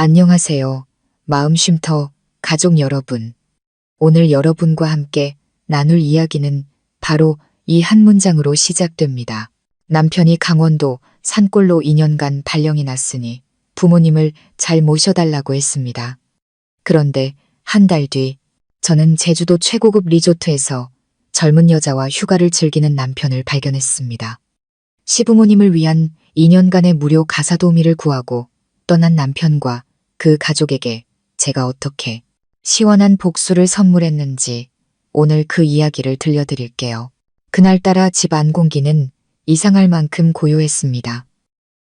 안녕하세요. 마음쉼터 가족 여러분. 오늘 여러분과 함께 나눌 이야기는 바로 이 한 문장으로 시작됩니다. 남편이 강원도 산골로 2년간 발령이 났으니 부모님을 잘 모셔달라고 했습니다. 그런데 한 달 뒤 저는 제주도 최고급 리조트에서 젊은 여자와 휴가를 즐기는 남편을 발견했습니다. 시부모님을 위한 2년간의 무료 가사 도우미를 구하고 떠난 남편과 그 가족에게 제가 어떻게 시원한 복수를 선물했는지 오늘 그 이야기를 들려드릴게요. 그날따라 집 안 공기는 이상할 만큼 고요했습니다.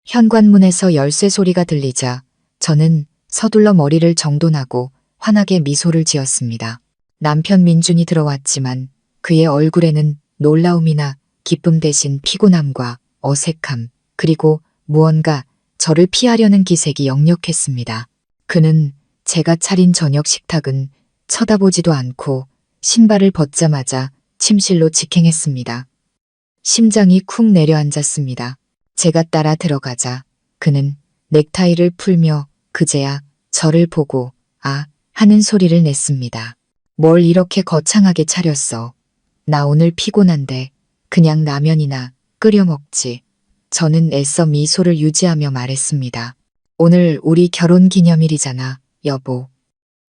현관문에서 열쇠 소리가 들리자 저는 서둘러 머리를 정돈하고 환하게 미소를 지었습니다. 남편 민준이 들어왔지만 그의 얼굴에는 놀라움이나 기쁨 대신 피곤함과 어색함, 그리고 무언가 저를 피하려는 기색이 역력했습니다. 그는 제가 차린 저녁 식탁은 쳐다보지도 않고 신발을 벗자마자 침실로 직행했습니다. 심장이 쿵 내려앉았습니다. 제가 따라 들어가자 그는 넥타이를 풀며 그제야 저를 보고 아 하는 소리를 냈습니다. 뭘 이렇게 거창하게 차렸어. 나 오늘 피곤한데 그냥 라면이나 끓여 먹지. 저는 애써 미소를 유지하며 말했습니다. 오늘 우리 결혼 기념일이잖아, 여보.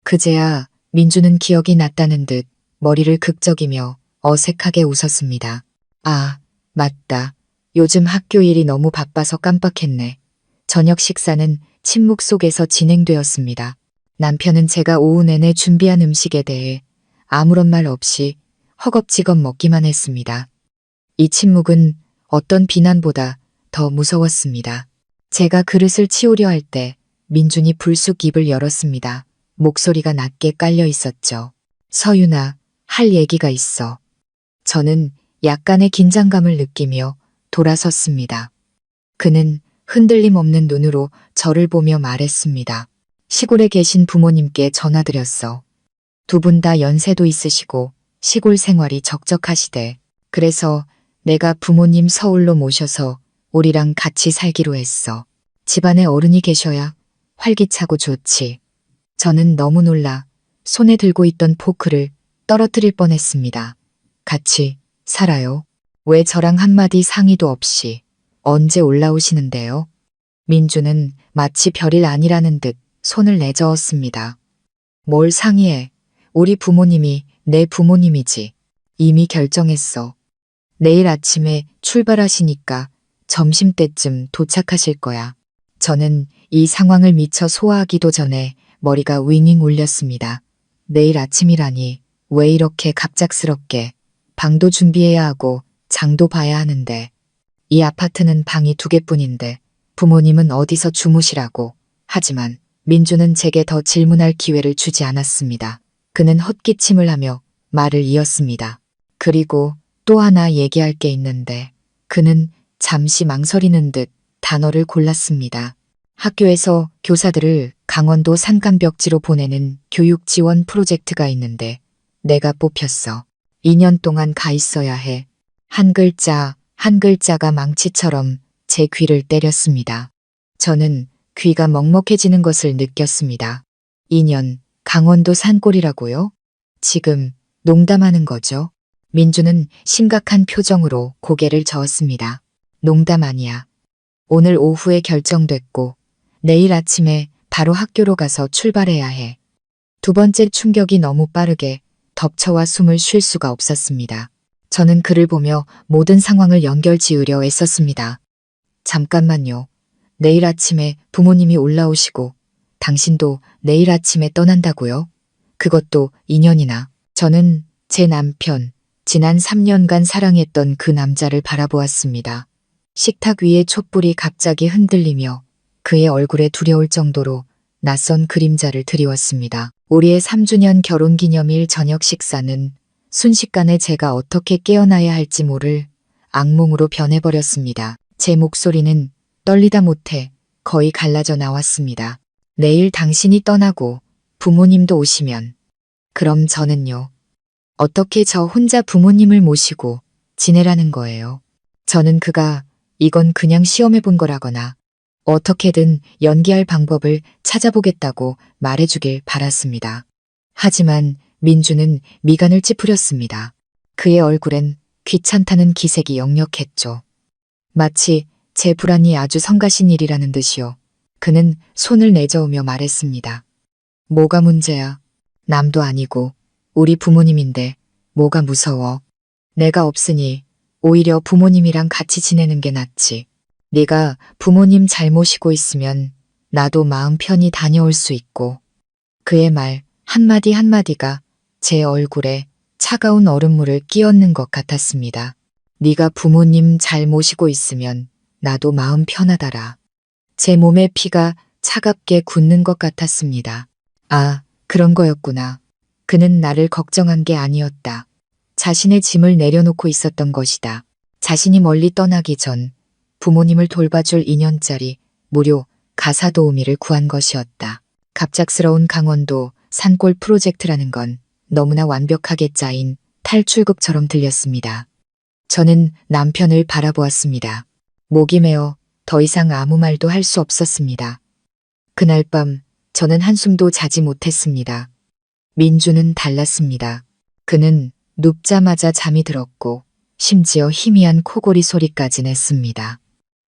그제야 민주는 기억이 났다는 듯 머리를 극적이며 어색하게 웃었습니다. 아, 맞다. 요즘 학교 일이 너무 바빠서 깜빡했네. 저녁 식사는 침묵 속에서 진행되었습니다. 남편은 제가 오후 내내 준비한 음식에 대해 아무런 말 없이 허겁지겁 먹기만 했습니다. 이 침묵은 어떤 비난보다 더 무서웠습니다. 제가 그릇을 치우려 할 때 민준이 불쑥 입을 열었습니다. 목소리가 낮게 깔려 있었죠. 서윤아, 할 얘기가 있어. 저는 약간의 긴장감을 느끼며 돌아섰습니다. 그는 흔들림 없는 눈으로 저를 보며 말했습니다. 시골에 계신 부모님께 전화드렸어. 두 분 다 연세도 있으시고 시골 생활이 적적하시대. 그래서 내가 부모님 서울로 모셔서 우리랑 같이 살기로 했어. 집안에 어른이 계셔야 활기차고 좋지. 저는 너무 놀라 손에 들고 있던 포크를 떨어뜨릴 뻔했습니다. 같이 살아요? 왜 저랑 한마디 상의도 없이 언제 올라오시는데요? 민주는 마치 별일 아니라는 듯 손을 내저었습니다. 뭘 상의해. 우리 부모님이 내 부모님이지. 이미 결정했어. 내일 아침에 출발하시니까 점심때쯤 도착하실 거야. 저는 이 상황을 미처 소화하기도 전에 머리가 윙윙 울렸습니다. 내일 아침이라니 왜 이렇게 갑작스럽게. 방도 준비해야 하고 장도 봐야 하는데 이 아파트는 방이 2개뿐인데 부모님은 어디서 주무시라고. 하지만 민주는 제게 더 질문할 기회를 주지 않았습니다. 그는 헛기침을 하며 말을 이었습니다. 그리고 또 하나 얘기할 게 있는데 그는 잠시 망설이는 듯 단어를 골랐습니다. 학교에서 교사들을 강원도 산간벽지로 보내는 교육 지원 프로젝트가 있는데 내가 뽑혔어. 2년 동안 가 있어야 해. 한 글자가 망치처럼 제 귀를 때렸습니다. 저는 귀가 먹먹해지는 것을 느꼈습니다. 2년, 강원도 산골이라고요? 지금 농담하는 거죠? 민주는 심각한 표정으로 고개를 저었습니다. 농담 아니야. 오늘 오후에 결정됐고 내일 아침에 바로 학교로 가서 출발해야 해. 두 번째 충격이 너무 빠르게 덮쳐와 숨을 쉴 수가 없었습니다. 저는 그를 보며 모든 상황을 연결 지으려 애썼습니다. 잠깐만요. 내일 아침에 부모님이 올라오시고 당신도 내일 아침에 떠난다고요? 그것도 2년이나. 저는 제 남편, 지난 3년간 사랑했던 그 남자를 바라보았습니다. 식탁 위의 촛불이 갑자기 흔들리며 그의 얼굴에 두려울 정도로 낯선 그림자를 드리웠습니다. 우리의 3주년 결혼기념일 저녁 식사는 순식간에 제가 어떻게 깨어나야 할지 모를 악몽으로 변해버렸습니다. 제 목소리는 떨리다 못해 거의 갈라져 나왔습니다. 내일 당신이 떠나고 부모님도 오시면 그럼 저는요. 어떻게 저 혼자 부모님을 모시고 지내라는 거예요. 저는 그가 이건 그냥 시험해 본 거라거나 어떻게든 연기할 방법을 찾아보겠다고 말해주길 바랐습니다. 하지만 민주는 미간을 찌푸렸습니다. 그의 얼굴엔 귀찮다는 기색이 역력했죠. 마치 제 불안이 아주 성가신 일이라는 듯이요. 그는 손을 내저으며 말했습니다. 뭐가 문제야? 남도 아니고 우리 부모님인데 뭐가 무서워? 내가 없으니 오히려 부모님이랑 같이 지내는 게 낫지. 네가 부모님 잘 모시고 있으면 나도 마음 편히 다녀올 수 있고. 그의 말 한마디 한마디가 제 얼굴에 차가운 얼음물을 끼얹는 것 같았습니다. 네가 부모님 잘 모시고 있으면 나도 마음 편하더라. 제 몸의 피가 차갑게 굳는 것 같았습니다. 아, 그런 거였구나. 그는 나를 걱정한 게 아니었다. 자신의 짐을 내려놓고 있었던 것이다. 자신이 멀리 떠나기 전 부모님을 돌봐줄 2년짜리 무료 가사 도우미를 구한 것이었다. 갑작스러운 강원도 산골 프로젝트라는 건 너무나 완벽하게 짜인 탈출극처럼 들렸습니다. 저는 남편을 바라보았습니다. 목이 메어 더 이상 아무 말도 할 수 없었습니다. 그날 밤 저는 한숨도 자지 못했습니다. 민주는 달랐습니다. 그는 눕자마자 잠이 들었고 심지어 희미한 코골이 소리까지 냈습니다.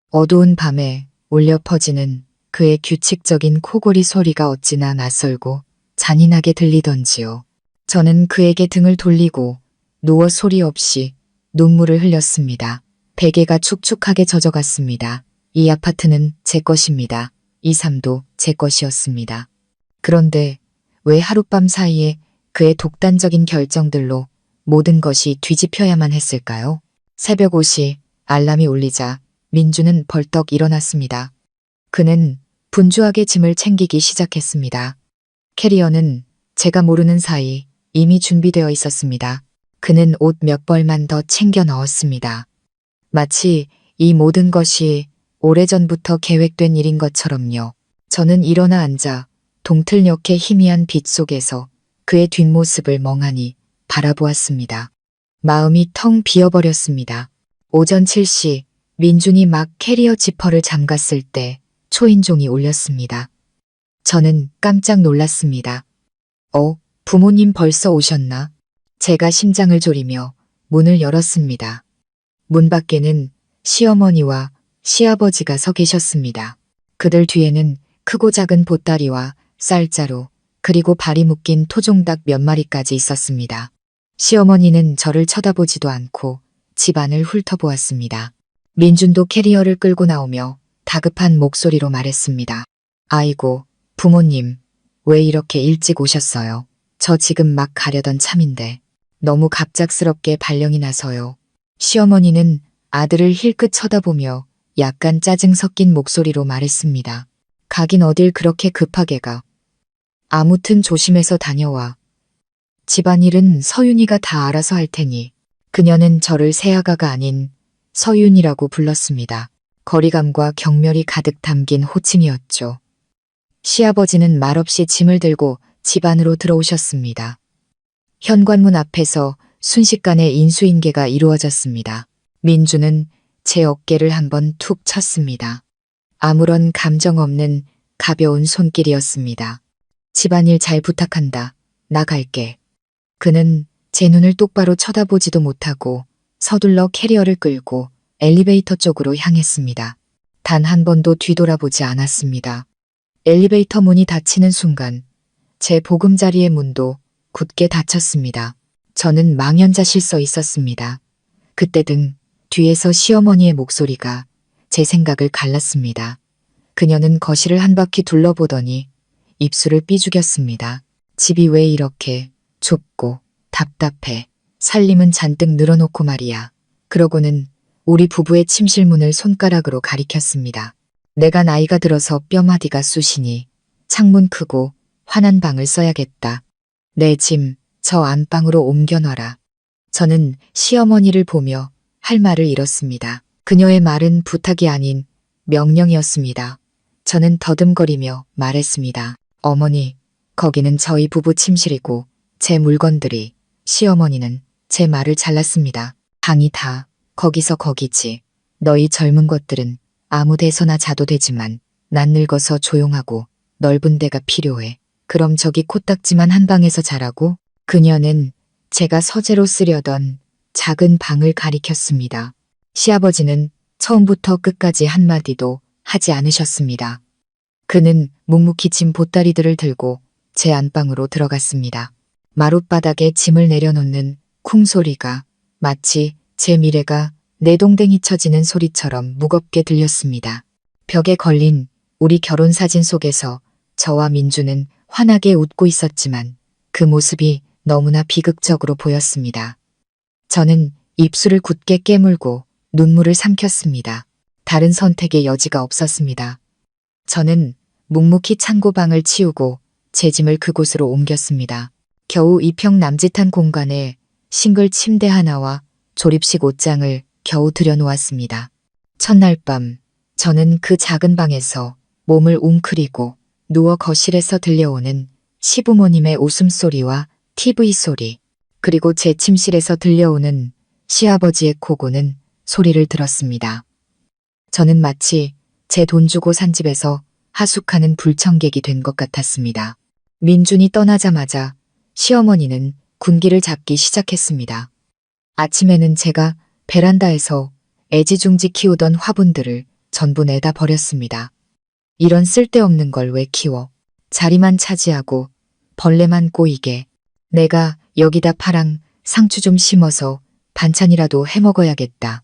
어두운 밤에 울려 퍼지는 그의 규칙적인 코골이 소리가 어찌나 낯설고 잔인하게 들리던지요. 저는 그에게 등을 돌리고 누워 소리 없이 눈물을 흘렸습니다. 베개가 축축하게 젖어갔습니다. 이 아파트는 제 것입니다. 이 삶도 제 것이었습니다. 그런데 왜 하룻밤 사이에 그의 독단적인 결정들로 모든 것이 뒤집혀야만 했을까요? 새벽 5시 알람이 울리자 민주는 벌떡 일어났습니다. 그는 분주하게 짐을 챙기기 시작했습니다. 캐리어는 제가 모르는 사이 이미 준비되어 있었습니다. 그는 옷 몇 벌만 더 챙겨 넣었습니다. 마치 이 모든 것이 오래전부터 계획된 일인 것처럼요. 저는 일어나 앉아 동틀녘의 희미한 빛 속에서 그의 뒷모습을 멍하니 바라보았습니다. 마음이 텅 비어버렸습니다. 오전 7시 민준이 막 캐리어 지퍼를 잠갔을 때 초인종이 울렸습니다. 저는 깜짝 놀랐습니다. 부모님 벌써 오셨나? 제가 심장을 졸이며 문을 열었습니다. 문 밖에는 시어머니와 시아버지가 서 계셨습니다. 그들 뒤에는 크고 작은 보따리와 쌀자루 그리고 발이 묶인 토종닭 몇 마리까지 있었습니다. 시어머니는 저를 쳐다보지도 않고 집안을 훑어보았습니다. 민준도 캐리어를 끌고 나오며 다급한 목소리로 말했습니다. 아이고, 부모님, 왜 이렇게 일찍 오셨어요? 저 지금 막 가려던 참인데 너무 갑작스럽게 발령이 나서요. 시어머니는 아들을 힐끗 쳐다보며 약간 짜증 섞인 목소리로 말했습니다. 가긴 어딜 그렇게 급하게 가. 아무튼 조심해서 다녀와. 집안일은 서윤이가 다 알아서 할 테니. 그녀는 저를 새아가가 아닌 서윤이라고 불렀습니다. 거리감과 경멸이 가득 담긴 호칭이었죠. 시아버지는 말없이 짐을 들고 집 안으로 들어오셨습니다. 현관문 앞에서 순식간에 인수인계가 이루어졌습니다. 민주는 제 어깨를 한번 툭 쳤습니다. 아무런 감정 없는 가벼운 손길이었습니다. 집안일 잘 부탁한다. 나 갈게. 그는 제 눈을 똑바로 쳐다보지도 못하고 서둘러 캐리어를 끌고 엘리베이터 쪽으로 향했습니다. 단 한 번도 뒤돌아보지 않았습니다. 엘리베이터 문이 닫히는 순간 제 보금자리의 문도 굳게 닫혔습니다. 저는 망연자실 서 있었습니다. 그때 등 뒤에서 시어머니의 목소리가 제 생각을 갈랐습니다. 그녀는 거실을 한 바퀴 둘러보더니 입술을 삐죽였습니다. 집이 왜 이렇게 좁고 답답해. 살림은 잔뜩 늘어놓고 말이야. 그러고는 우리 부부의 침실문을 손가락으로 가리켰습니다. 내가 나이가 들어서 뼈마디가 쑤시니 창문 크고 환한 방을 써야겠다. 내 짐 저 안방으로 옮겨놔라. 저는 시어머니를 보며 할 말을 잃었습니다. 그녀의 말은 부탁이 아닌 명령이었습니다. 저는 더듬거리며 말했습니다. 어머니, 거기는 저희 부부 침실이고 제 물건들이. 시어머니는 제 말을 잘랐습니다. 방이 다 거기서 거기지. 너희 젊은 것들은 아무 데서나 자도 되지만 난 늙어서 조용하고 넓은 데가 필요해. 그럼 저기 코딱지만 한 방에서 자라고? 그녀는 제가 서재로 쓰려던 작은 방을 가리켰습니다. 시아버지는 처음부터 끝까지 한마디도 하지 않으셨습니다. 그는 묵묵히 짐 보따리들을 들고 제 안방으로 들어갔습니다. 마룻바닥에 짐을 내려놓는 쿵 소리가 마치 제 미래가 내동댕이 쳐지는 소리처럼 무겁게 들렸습니다. 벽에 걸린 우리 결혼 사진 속에서 저와 민주는 환하게 웃고 있었지만 그 모습이 너무나 비극적으로 보였습니다. 저는 입술을 굳게 깨물고 눈물을 삼켰습니다. 다른 선택의 여지가 없었습니다. 저는 묵묵히 창고방을 치우고 제 짐을 그곳으로 옮겼습니다. 겨우 2평 남짓한 공간에 싱글 침대 하나와 조립식 옷장을 겨우 들여놓았습니다. 첫날 밤 저는 그 작은 방에서 몸을 웅크리고 누워 거실에서 들려오는 시부모님의 웃음소리와 TV 소리, 그리고 제 침실에서 들려오는 시아버지의 코 고는 소리를 들었습니다. 저는 마치 제 돈 주고 산 집에서 하숙하는 불청객이 된 것 같았습니다. 민준이 떠나자마자 시어머니는 군기를 잡기 시작했습니다. 아침에는 제가 베란다에서 애지중지 키우던 화분들을 전부 내다 버렸습니다. 이런 쓸데없는 걸 왜 키워? 자리만 차지하고 벌레만 꼬이게. 내가 여기다 파랑, 상추 좀 심어서 반찬이라도 해먹어야겠다.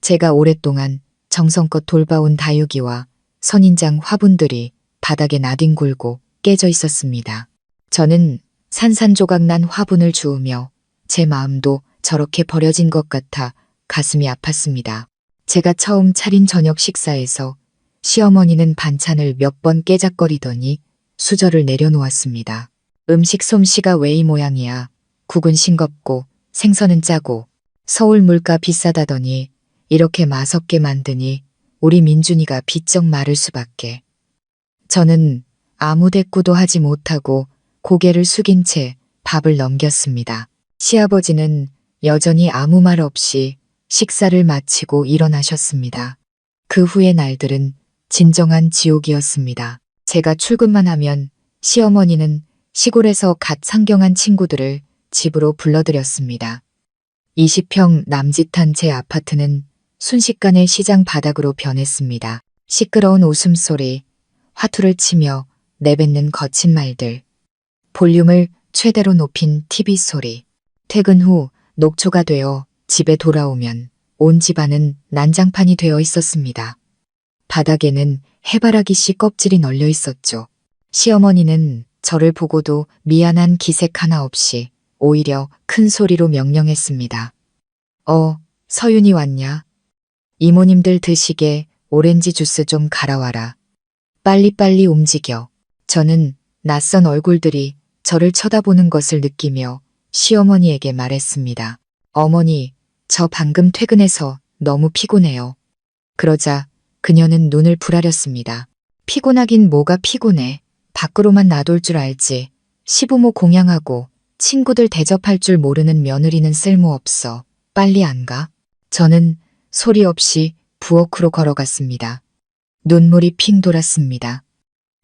제가 오랫동안 정성껏 돌봐온 다육이와 선인장 화분들이 바닥에 나뒹굴고 깨져 있었습니다. 저는 산산조각 난 화분을 주우며 제 마음도 저렇게 버려진 것 같아 가슴이 아팠습니다. 제가 처음 차린 저녁 식사에서 시어머니는 반찬을 몇 번 깨작거리더니 수저를 내려놓았습니다. 음식 솜씨가 왜 이 모양이야. 국은 싱겁고 생선은 짜고 서울 물가 비싸다더니 이렇게 맛없게 만드니 우리 민준이가 비쩍 마를 수밖에. 저는 아무 대꾸도 하지 못하고 고개를 숙인 채 밥을 넘겼습니다. 시아버지는 여전히 아무 말 없이 식사를 마치고 일어나셨습니다. 그 후의 날들은 진정한 지옥이었습니다. 제가 출근만 하면 시어머니는 시골에서 갓 상경한 친구들을 집으로 불러들였습니다. 20평 남짓한 제 아파트는 순식간에 시장 바닥으로 변했습니다. 시끄러운 웃음소리, 화투를 치며 내뱉는 거친 말들, 볼륨을 최대로 높인 TV 소리. 퇴근 후 녹초가 되어 집에 돌아오면 온 집안은 난장판이 되어 있었습니다. 바닥에는 해바라기 씨 껍질이 널려 있었죠. 시어머니는 저를 보고도 미안한 기색 하나 없이 오히려 큰 소리로 명령했습니다. 서윤이 왔냐? 이모님들 드시게 오렌지 주스 좀 갈아와라. 빨리빨리 움직여. 저는 낯선 얼굴들이 저를 쳐다보는 것을 느끼며 시어머니에게 말했습니다. 어머니, 저 방금 퇴근해서 너무 피곤해요. 그러자 그녀는 눈을 부라렸습니다. 피곤하긴 뭐가 피곤해. 밖으로만 놔둘 줄 알지. 시부모 공양하고 친구들 대접할 줄 모르는 며느리는 쓸모없어. 빨리 안 가? 저는 소리 없이 부엌으로 걸어갔습니다. 눈물이 핑 돌았습니다.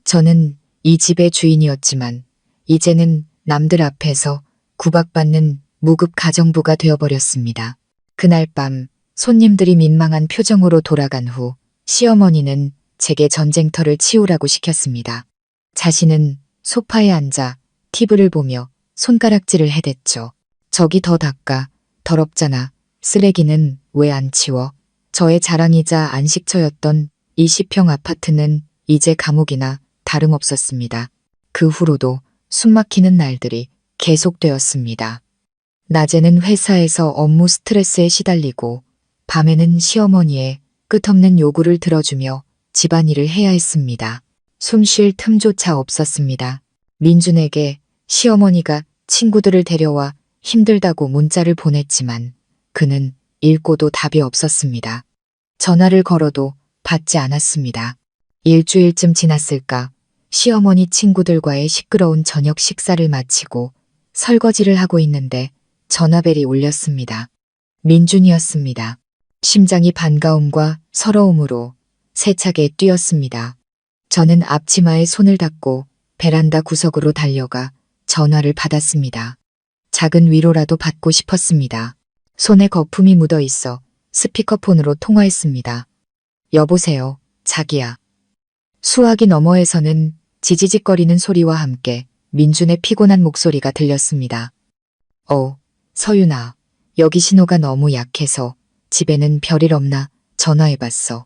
저는 이 집의 주인이었지만 이제는 남들 앞에서 구박받는 무급 가정부가 되어버렸습니다. 그날 밤 손님들이 민망한 표정으로 돌아간 후 시어머니는 제게 전쟁터를 치우라고 시켰습니다. 자신은 소파에 앉아 TV를 보며 손가락질을 해댔죠. 저기 더 닦아. 더럽잖아. 쓰레기는 왜 안 치워? 저의 자랑이자 안식처였던 20평 아파트는 이제 감옥이나 다름없었습니다. 그 후로도 숨막히는 날들이 계속되었습니다. 낮에는 회사에서 업무 스트레스에 시달리고 밤에는 시어머니의 끝없는 요구를 들어주며 집안일을 해야 했습니다. 숨 쉴 틈조차 없었습니다. 민준에게 시어머니가 친구들을 데려와 힘들다고 문자를 보냈지만 그는 읽고도 답이 없었습니다. 전화를 걸어도 받지 않았습니다. 일주일쯤 지났을까 시어머니 친구들과의 시끄러운 저녁 식사를 마치고 설거지를 하고 있는데 전화벨이 울렸습니다. 민준이었습니다. 심장이 반가움과 서러움으로 세차게 뛰었습니다. 저는 앞치마에 손을 닦고 베란다 구석으로 달려가 전화를 받았습니다. 작은 위로라도 받고 싶었습니다. 손에 거품이 묻어 있어 스피커폰으로 통화했습니다. 여보세요, 자기야. 수화기 너머에서는 지지직거리는 소리와 함께 민준의 피곤한 목소리가 들렸습니다. 서윤아, 여기 신호가 너무 약해서 집에는 별일 없나 전화해봤어.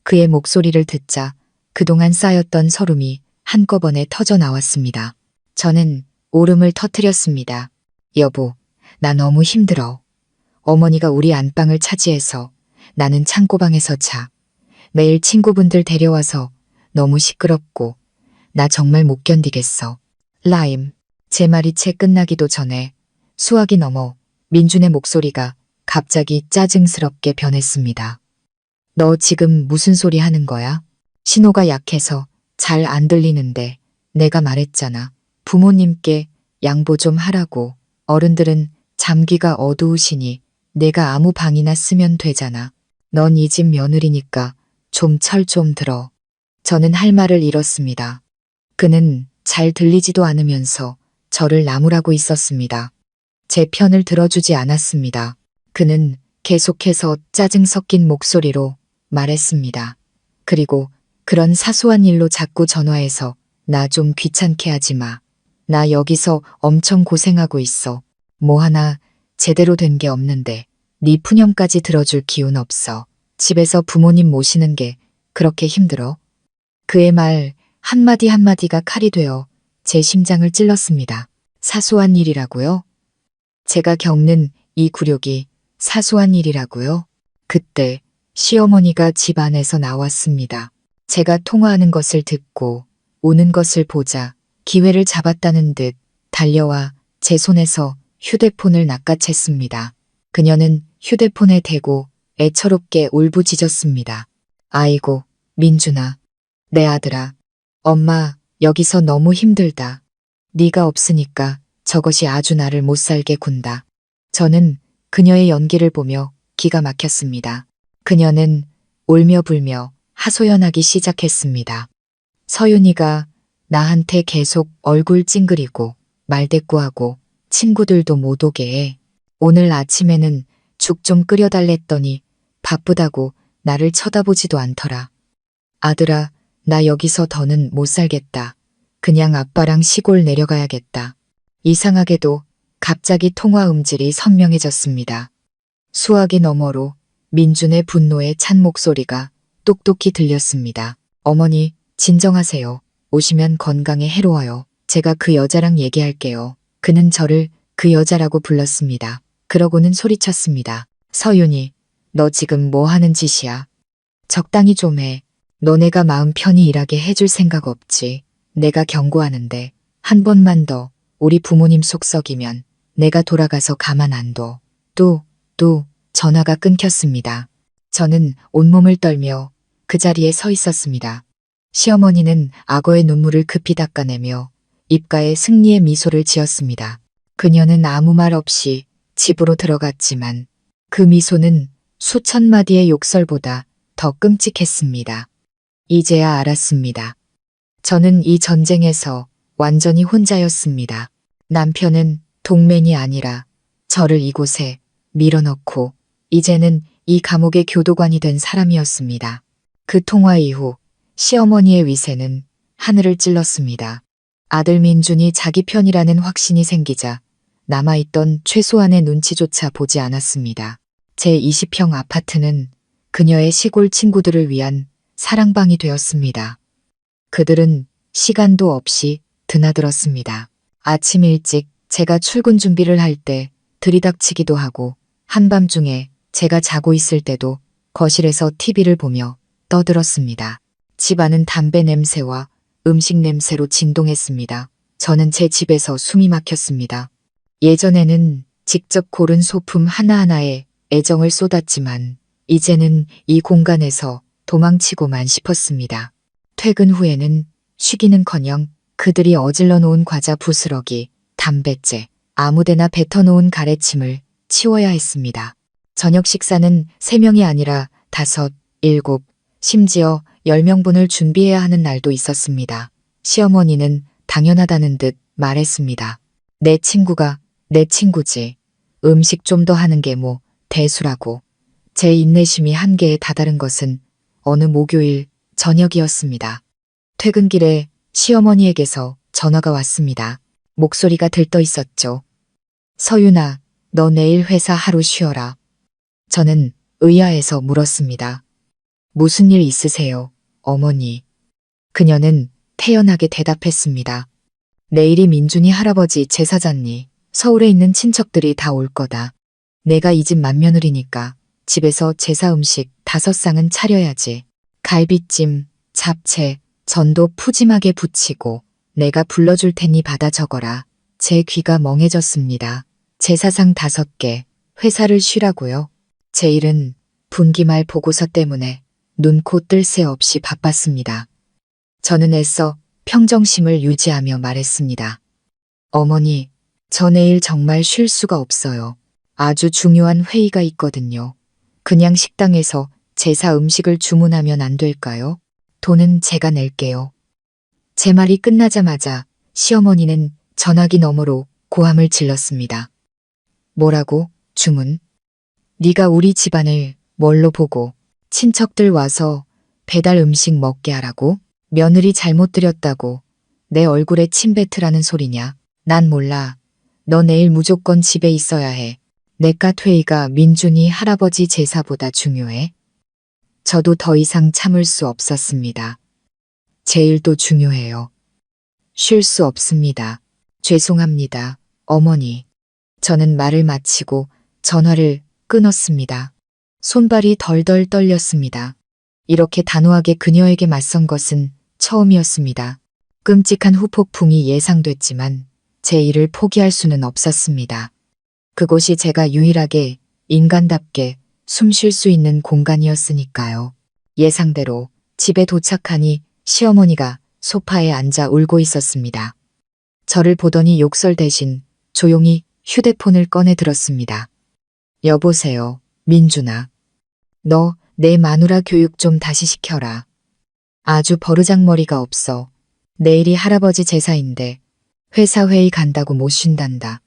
그의 목소리를 듣자 그동안 쌓였던 서름이 한꺼번에 터져 나왔습니다. 저는 울음을 터뜨렸습니다. 여보, 나 너무 힘들어. 어머니가 우리 안방을 차지해서 나는 창고방에서 자. 매일 친구분들 데려와서 너무 시끄럽고 나 정말 못 견디겠어. 라임. 제 말이 채 끝나기도 전에 수화기 너머 민준의 목소리가 갑자기 짜증스럽게 변했습니다. 너 지금 무슨 소리 하는 거야? 신호가 약해서 잘 안 들리는데 내가 말했잖아. 부모님께 양보 좀 하라고. 어른들은 잠귀가 어두우시니 내가 아무 방이나 쓰면 되잖아. 넌 이 집 며느리니까 좀 철 좀 들어. 저는 할 말을 잃었습니다. 그는 잘 들리지도 않으면서 저를 나무라고 있었습니다. 제 편을 들어주지 않았습니다. 그는 계속해서 짜증 섞인 목소리로 말했습니다. 그리고 그런 사소한 일로 자꾸 전화해서 나 좀 귀찮게 하지 마. 나 여기서 엄청 고생하고 있어. 뭐 하나 제대로 된 게 없는데 네 푸념까지 들어줄 기운 없어. 집에서 부모님 모시는 게 그렇게 힘들어? 그의 말 한마디 한마디가 칼이 되어 제 심장을 찔렀습니다. 사소한 일이라고요? 제가 겪는 이 굴욕이 사소한 일이라고요? 그때 시어머니가 집 안에서 나왔습니다. 제가 통화하는 것을 듣고 오는 것을 보자 기회를 잡았다는 듯 달려와 제 손에서 휴대폰을 낚아챘습니다. 그녀는 휴대폰에 대고 애처롭게 울부짖었습니다. 아이고, 민준아, 내 아들아. 엄마, 여기서 너무 힘들다. 네가 없으니까 저것이 아주 나를 못살게 군다. 저는 그녀의 연기를 보며 기가 막혔습니다. 그녀는 울며 불며 하소연하기 시작했습니다. 서윤이가 나한테 계속 얼굴 찡그리고 말대꾸하고 친구들도 못 오게 해. 오늘 아침에는 죽 좀 끓여달랬더니 바쁘다고 나를 쳐다보지도 않더라. 아들아, 나 여기서 더는 못 살겠다. 그냥 아빠랑 시골 내려가야겠다. 이상하게도 갑자기 통화 음질이 선명해졌습니다. 수화기 너머로 민준의 분노에 찬 목소리가 똑똑히 들렸습니다. 어머니, 진정하세요. 오시면 건강에 해로워요. 제가 그 여자랑 얘기할게요. 그는 저를 그 여자라고 불렀습니다. 그러고는 소리쳤습니다. 서윤이, 너 지금 뭐 하는 짓이야? 적당히 좀 해. 너네가 마음 편히 일하게 해줄 생각 없지. 내가 경고하는데 한 번만 더 우리 부모님 속 썩이면 내가 돌아가서 가만 안 둬. 또 전화가 끊겼습니다. 저는 온몸을 떨며 그 자리에 서 있었습니다. 시어머니는 악어의 눈물을 급히 닦아내며 입가에 승리의 미소를 지었습니다. 그녀는 아무 말 없이 집으로 들어갔지만 그 미소는 수천 마디의 욕설보다 더 끔찍했습니다. 이제야 알았습니다. 저는 이 전쟁에서 완전히 혼자였습니다. 남편은 동맹이 아니라 저를 이곳에 밀어넣고 이제는 이 감옥의 교도관이 된 사람이었습니다. 그 통화 이후 시어머니의 위세는 하늘을 찔렀습니다. 아들 민준이 자기 편이라는 확신이 생기자 남아있던 최소한의 눈치조차 보지 않았습니다. 제 20평 아파트는 그녀의 시골 친구들을 위한 사랑방이 되었습니다. 그들은 시간도 없이 드나들었습니다. 아침 일찍 제가 출근 준비를 할 때 들이닥치기도 하고 한밤중에 제가 자고 있을 때도 거실에서 TV를 보며 떠들었습니다. 집안은 담배 냄새와 음식 냄새로 진동했습니다. 저는 제 집에서 숨이 막혔습니다. 예전에는 직접 고른 소품 하나하나에 애정을 쏟았지만 이제는 이 공간에서 도망치고만 싶었습니다. 퇴근 후에는 쉬기는커녕 그들이 어질러 놓은 과자 부스러기, 담뱃재, 아무데나 뱉어놓은 가래침을 치워야 했습니다. 저녁 식사는 3명이 아니라 5, 7, 심지어 10명분을 준비해야 하는 날도 있었습니다. 시어머니는 당연하다는 듯 말했습니다. 내 친구가 내 친구지. 음식 좀 더 하는 게 뭐 대수라고. 제 인내심이 한계에 다다른 것은 어느 목요일 저녁이었습니다. 퇴근길에 시어머니에게서 전화가 왔습니다. 목소리가 들떠 있었죠. 서윤아, 너 내일 회사 하루 쉬어라. 저는 의아해서 물었습니다. 무슨 일 있으세요, 어머니? 그녀는 태연하게 대답했습니다. 내일이 민준이 할아버지 제사잖니. 서울에 있는 친척들이 다 올 거다. 내가 이 집 맏며느리니까 집에서 제사 음식 5상은 차려야지. 갈비찜, 잡채, 전도 푸짐하게 부치고 내가 불러줄 테니 받아 적어라. 제 귀가 멍해졌습니다. 제사상 5개, 회사를 쉬라고요. 제 일은 분기말 보고서 때문에 눈코 뜰 새 없이 바빴습니다. 저는 애써 평정심을 유지하며 말했습니다. 어머니, 저 내일 정말 쉴 수가 없어요. 아주 중요한 회의가 있거든요. 그냥 식당에서 제사 음식을 주문하면 안 될까요? 돈은 제가 낼게요. 제 말이 끝나자마자 시어머니는 전화기 너머로 고함을 질렀습니다. 뭐라고? 주문? 네가 우리 집안을 뭘로 보고 친척들 와서 배달 음식 먹게 하라고? 며느리 잘못 들였다고 내 얼굴에 침 뱉으라는 소리냐? 난 몰라. 너 내일 무조건 집에 있어야 해. 내깟 회의가 민준이 할아버지 제사보다 중요해? 저도 더 이상 참을 수 없었습니다. 제 일도 중요해요. 쉴 수 없습니다. 죄송합니다, 어머니. 저는 말을 마치고 전화를 끊었습니다. 손발이 덜덜 떨렸습니다. 이렇게 단호하게 그녀에게 맞선 것은 처음이었습니다. 끔찍한 후폭풍이 예상됐지만 제 일을 포기할 수는 없었습니다. 그곳이 제가 유일하게 인간답게 숨 쉴 수 있는 공간이었으니까요. 예상대로 집에 도착하니 시어머니가 소파에 앉아 울고 있었습니다. 저를 보더니 욕설 대신 조용히 휴대폰을 꺼내 들었습니다. 여보세요, 민준아. 너 내 마누라 교육 좀 다시 시켜라. 아주 버르장머리가 없어. 내일이 할아버지 제사인데 회사 회의 간다고 못 쉰단다.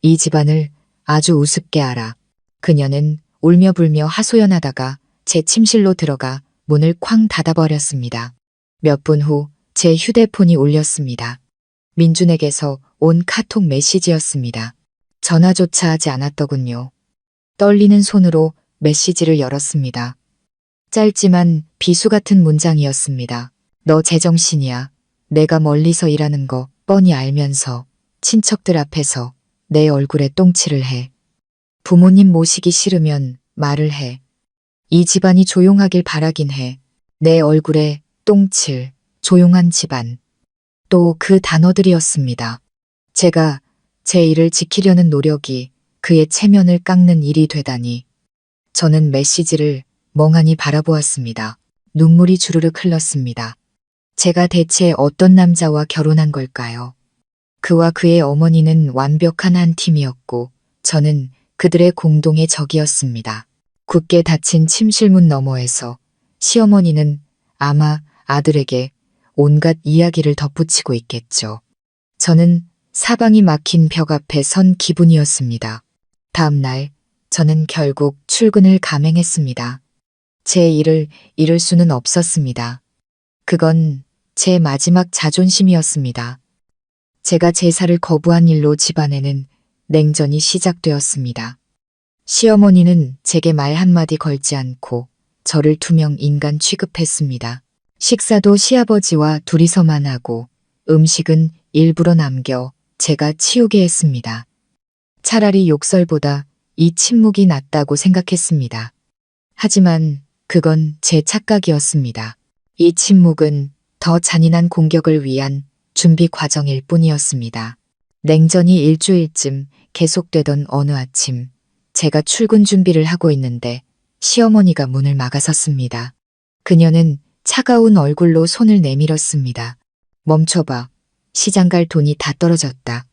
이 집안을 아주 우습게 알아. 그녀는 울며 불며 하소연하다가 제 침실로 들어가 문을 쾅 닫아버렸습니다. 몇 분 후 제 휴대폰이 울렸습니다. 민준에게서 온 카톡 메시지였습니다. 전화조차 하지 않았더군요. 떨리는 손으로 메시지를 열었습니다. 짧지만 비수 같은 문장이었습니다. 너 제정신이야. 내가 멀리서 일하는 거 뻔히 알면서 친척들 앞에서 내 얼굴에 똥칠을 해. 부모님 모시기 싫으면 말을 해. 이 집안이 조용하길 바라긴 해. 내 얼굴에 똥칠, 조용한 집안. 또 그 단어들이었습니다. 제가 제 일을 지키려는 노력이 그의 체면을 깎는 일이 되다니. 저는 메시지를 멍하니 바라보았습니다. 눈물이 주르륵 흘렀습니다. 제가 대체 어떤 남자와 결혼한 걸까요? 그와 그의 어머니는 완벽한 한 팀이었고 저는 그들의 공동의 적이었습니다. 굳게 닫힌 침실문 너머에서 시어머니는 아마 아들에게 온갖 이야기를 덧붙이고 있겠죠. 저는 사방이 막힌 벽 앞에 선 기분이었습니다. 다음 날 저는 결국 출근을 감행했습니다. 제 일을 잃을 수는 없었습니다. 그건 제 마지막 자존심이었습니다. 제가 제사를 거부한 일로 집안에는 냉전이 시작되었습니다. 시어머니는 제게 말 한마디 걸지 않고 저를 투명 인간 취급했습니다. 식사도 시아버지와 둘이서만 하고 음식은 일부러 남겨 제가 치우게 했습니다. 차라리 욕설보다 이 침묵이 낫다고 생각했습니다. 하지만 그건 제 착각이었습니다. 이 침묵은 더 잔인한 공격을 위한 준비 과정일 뿐이었습니다. 냉전이 일주일쯤 계속되던 어느 아침, 제가 출근 준비를 하고 있는데 시어머니가 문을 막아섰습니다. 그녀는 차가운 얼굴로 손을 내밀었습니다. 멈춰봐. 시장 갈 돈이 다 떨어졌다.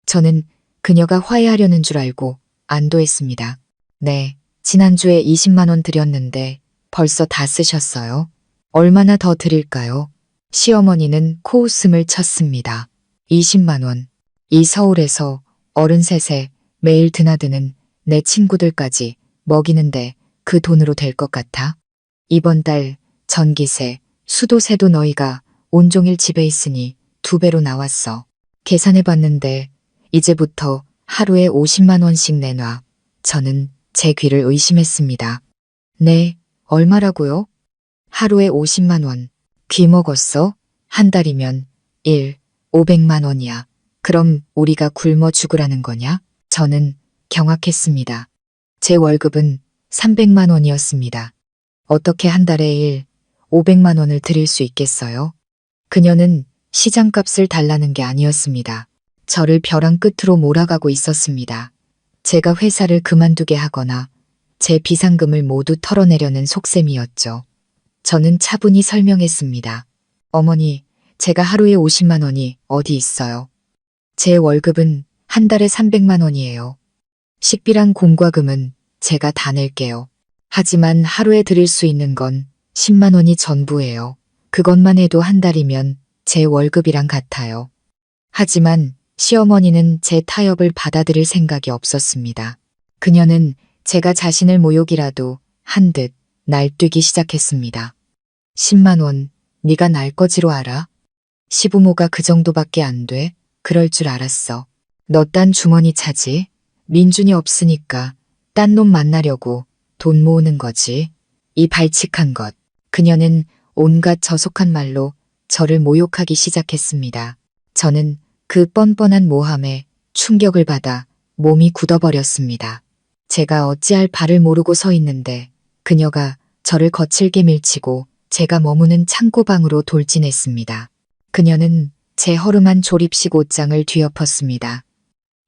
저는 그녀가 화해하려는 줄 알고 안도했습니다. 네, 지난주에 20만 원 드렸는데 벌써 다 쓰셨어요? 얼마나 더 드릴까요? 시어머니는 코웃음을 쳤습니다. 20만 원. 이 서울에서 어른 셋에 매일 드나드는 내 친구들까지 먹이는데 그 돈으로 될 것 같아? 이번 달 전기세, 수도세도 너희가 온종일 집에 있으니 2배로 나왔어. 계산해봤는데 이제부터 하루에 50만 원씩 내놔. 저는 제 귀를 의심했습니다. 네, 얼마라고요? 하루에 50만 원. 귀 먹었어? 한 달이면 500만 원이야. 그럼 우리가 굶어 죽으라는 거냐? 저는 경악했습니다. 제 월급은 300만 원이었습니다. 어떻게 한 달에 500만 원을 드릴 수 있겠어요? 그녀는 시장값을 달라는 게 아니었습니다. 저를 벼랑 끝으로 몰아가고 있었습니다. 제가 회사를 그만두게 하거나 제 비상금을 모두 털어내려는 속셈이었죠. 저는 차분히 설명했습니다. 어머니, 제가 하루에 50만 원이 어디 있어요? 제 월급은 한 달에 300만 원이에요. 식비랑 공과금은 제가 다 낼게요. 하지만 하루에 드릴 수 있는 건 10만 원이 전부예요. 그것만 해도 한 달이면 제 월급이랑 같아요. 하지만 시어머니는 제 타협을 받아들일 생각이 없었습니다. 그녀는 제가 자신을 모욕이라도 한 듯 날뛰기 시작했습니다. 10만 원, 네가 날 거지로 알아? 시부모가 그 정도밖에 안 돼? 그럴 줄 알았어. 너 딴 주머니 차지? 민준이 없으니까 딴 놈 만나려고 돈 모으는 거지. 이 발칙한 것. 그녀는 온갖 저속한 말로 저를 모욕하기 시작했습니다. 저는 그 뻔뻔한 모함에 충격을 받아 몸이 굳어버렸습니다. 제가 어찌할 바를 모르고 서 있는데 그녀가 저를 거칠게 밀치고 제가 머무는 창고방으로 돌진했습니다. 그녀는 제 허름한 조립식 옷장을 뒤엎었습니다.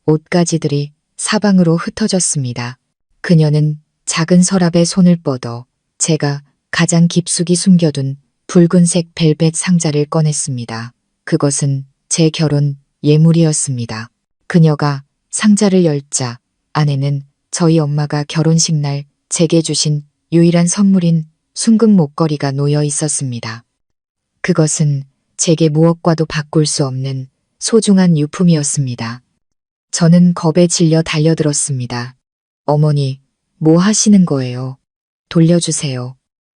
옷가지들이 사방으로 흩어졌습니다. 그녀는 작은 서랍에 손을 뻗어 제가 가장 깊숙이 숨겨둔 붉은색 벨벳 상자를 꺼냈습니다. 그것은 제 결혼 예물이었습니다. 그녀가 상자를 열자 안에는 저희 엄마가 결혼식 날 제게 주신 유일한 선물인 순금 목걸이가 놓여 있었습니다. 그것은 제게 무엇과도 바꿀 수 없는 소중한 유품이었습니다. 저는 겁에 질려 달려들었습니다. 어머니, 뭐 하시는 거예요? 돌려주세요.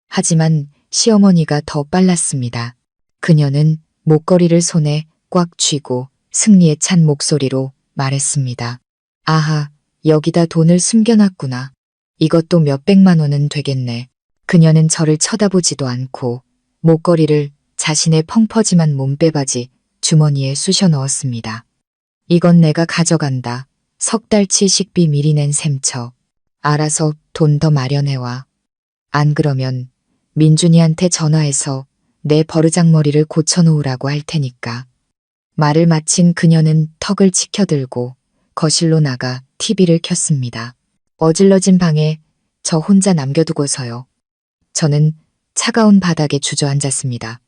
하지만 시어머니가 더 빨랐습니다. 그녀는 목걸이를 손에 꽉 쥐고 승리에 찬 목소리로 말했습니다. 아하, 여기다 돈을 숨겨놨구나. 이것도 몇백만 원은 되겠네. 그녀는 저를 쳐다보지도 않고 목걸이를 자신의 펑퍼짐한 몸빼바지 주머니에 쑤셔 넣었습니다. 이건 내가 가져간다. 석 달치 식비 미리 낸 셈쳐. 알아서 돈 더 마련해와. 안 그러면 민준이한테 전화해서 내 버르장머리를 고쳐놓으라고 할 테니까. 말을 마친 그녀는 턱을 치켜들고 거실로 나가 TV를 켰습니다. 어질러진 방에 저 혼자 남겨두고서요. 저는 차가운 바닥에 주저앉았습니다.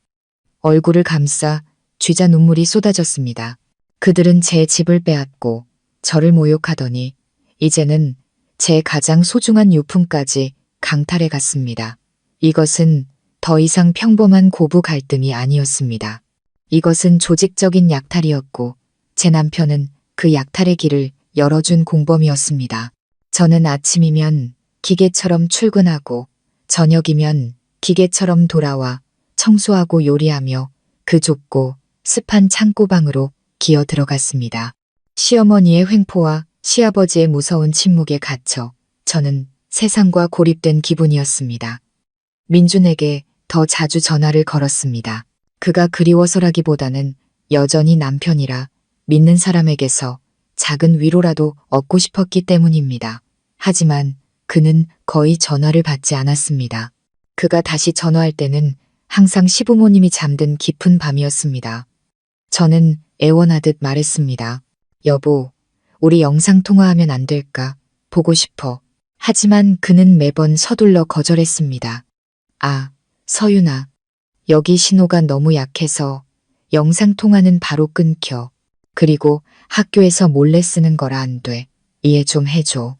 얼굴을 감싸 쥐자 눈물이 쏟아졌습니다. 그들은 제 집을 빼앗고 저를 모욕하더니 이제는 제 가장 소중한 유품까지 강탈해 갔습니다. 이것은 더 이상 평범한 고부 갈등이 아니었습니다. 이것은 조직적인 약탈이었고 제 남편은 그 약탈의 길을 열어준 공범이었습니다. 저는 아침이면 기계처럼 출근하고 저녁이면 기계처럼 돌아와 청소하고 요리하며 그 좁고 습한 창고방으로 기어 들어갔습니다. 시어머니의 횡포와 시아버지의 무서운 침묵에 갇혀 저는 세상과 고립된 기분이었습니다. 민준에게 더 자주 전화를 걸었습니다. 그가 그리워서라기보다는 여전히 남편이라 믿는 사람에게서 작은 위로라도 얻고 싶었기 때문입니다. 하지만 그는 거의 전화를 받지 않았습니다. 그가 다시 전화할 때는 항상 시부모님이 잠든 깊은 밤이었습니다. 저는 애원하듯 말했습니다. 여보, 우리 영상통화하면 안 될까? 보고 싶어. 하지만 그는 매번 서둘러 거절했습니다. 아, 서윤아. 여기 신호가 너무 약해서 영상통화는 바로 끊겨. 그리고 학교에서 몰래 쓰는 거라 안 돼. 이해 좀 해줘.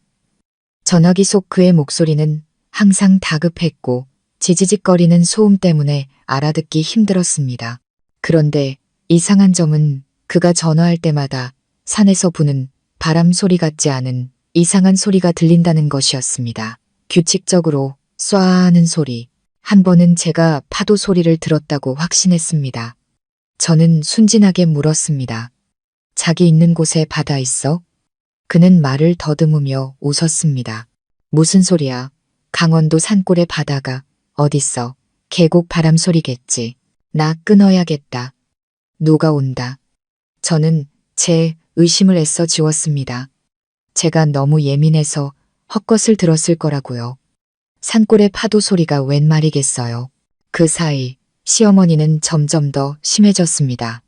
전화기 속 그의 목소리는 항상 다급했고 지지직거리는 소음 때문에 알아듣기 힘들었습니다. 그런데 이상한 점은 그가 전화할 때마다 산에서 부는 바람 소리 같지 않은 이상한 소리가 들린다는 것이었습니다. 규칙적으로 쏴 하는 소리. 한 번은 제가 파도 소리를 들었다고 확신했습니다. 저는 순진하게 물었습니다. 자기 있는 곳에 바다 있어? 그는 말을 더듬으며 웃었습니다. 무슨 소리야? 강원도 산골의 바다가 어딨어? 계곡 바람 소리겠지. 나 끊어야겠다. 누가 온다. 저는 제 의심을 애써 지웠습니다. 제가 너무 예민해서 헛것을 들었을 거라고요. 산골의 파도 소리가 웬 말이겠어요. 그 사이 시어머니는 점점 더 심해졌습니다.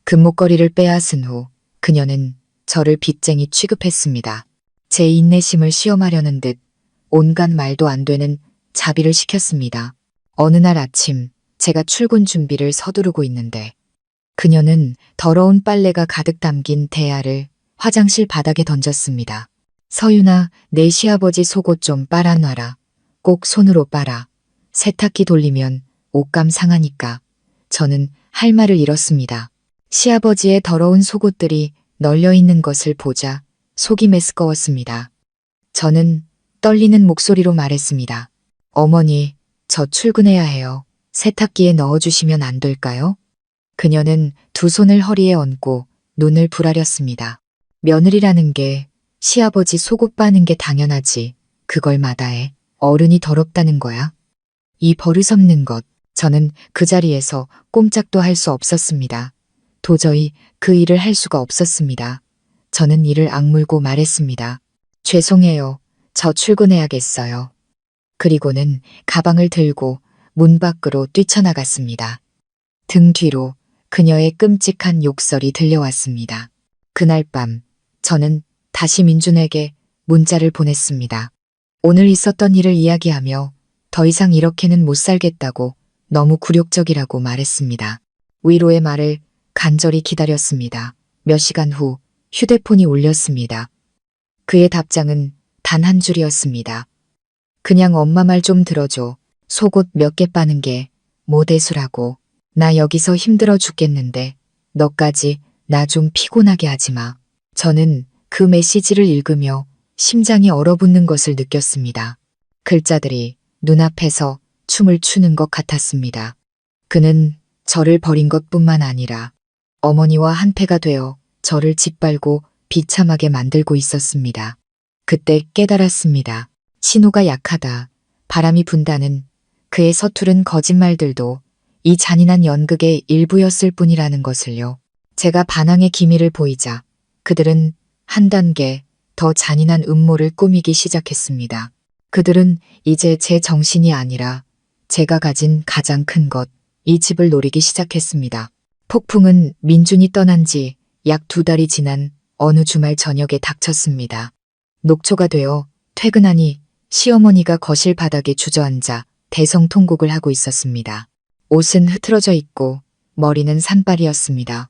금목걸이를 빼앗은 후 그녀는 저를 빚쟁이 취급했습니다. 제 인내심을 시험하려는 듯 온갖 말도 안 되는 자비를 시켰습니다. 어느 날 아침 제가 출근 준비를 서두르고 있는데 그녀는 더러운 빨래가 가득 담긴 대야를 화장실 바닥에 던졌습니다. 서윤아, 내 시아버지 속옷 좀 빨아놔라. 꼭 손으로 빨아. 세탁기 돌리면 옷감 상하니까. 저는 할 말을 잃었습니다. 시아버지의 더러운 속옷들이 널려 있는 것을 보자 속이 메스꺼웠습니다. 저는 떨리는 목소리로 말했습니다. 어머니, 저 출근해야 해요. 세탁기에 넣어주시면 안 될까요? 그녀는 두 손을 허리에 얹고 눈을 부라렸습니다. 며느리라는 게 시아버지 속옷 빠는 게 당연하지. 그걸 마다해. 어른이 더럽다는 거야. 이 버릇없는 것. 저는 그 자리에서 꼼짝도 할 수 없었습니다. 도저히 그 일을 할 수가 없었습니다. 저는 이를 악물고 말했습니다. 죄송해요. 저 출근해야겠어요. 그리고는 가방을 들고 문 밖으로 뛰쳐나갔습니다. 등 뒤로 그녀의 끔찍한 욕설이 들려왔습니다. 그날 밤 저는 다시 민준에게 문자를 보냈습니다. 오늘 있었던 일을 이야기하며 더 이상 이렇게는 못 살겠다고 너무 굴욕적이라고 말했습니다. 위로의 말을 간절히 기다렸습니다. 몇 시간 후 휴대폰이 울렸습니다. 그의 답장은 단 한 줄이었습니다. 그냥 엄마 말 좀 들어줘. 속옷 몇 개 빠는 게 뭐 대수라고. 나 여기서 힘들어 죽겠는데 너까지 나 좀 피곤하게 하지 마. 저는 그 메시지를 읽으며 심장이 얼어붙는 것을 느꼈습니다. 글자들이 눈앞에서 춤을 추는 것 같았습니다. 그는 저를 버린 것뿐만 아니라 어머니와 한패가 되어 저를 짓밟고 비참하게 만들고 있었습니다. 그때 깨달았습니다. 신호가 약하다. 바람이 분다는 그의 서투른 거짓말들도 이 잔인한 연극의 일부였을 뿐이라는 것을요. 제가 반항의 기미를 보이자 그들은 한 단계 더 잔인한 음모를 꾸미기 시작했습니다. 그들은 이제 제 정신이 아니라 제가 가진 가장 큰 것, 이 집을 노리기 시작했습니다. 폭풍은 민준이 떠난 지 약 2달이 지난 어느 주말 저녁에 닥쳤습니다. 녹초가 되어 퇴근하니 시어머니가 거실 바닥에 주저앉아 대성통곡을 하고 있었습니다. 옷은 흐트러져 있고 머리는 산발이었습니다.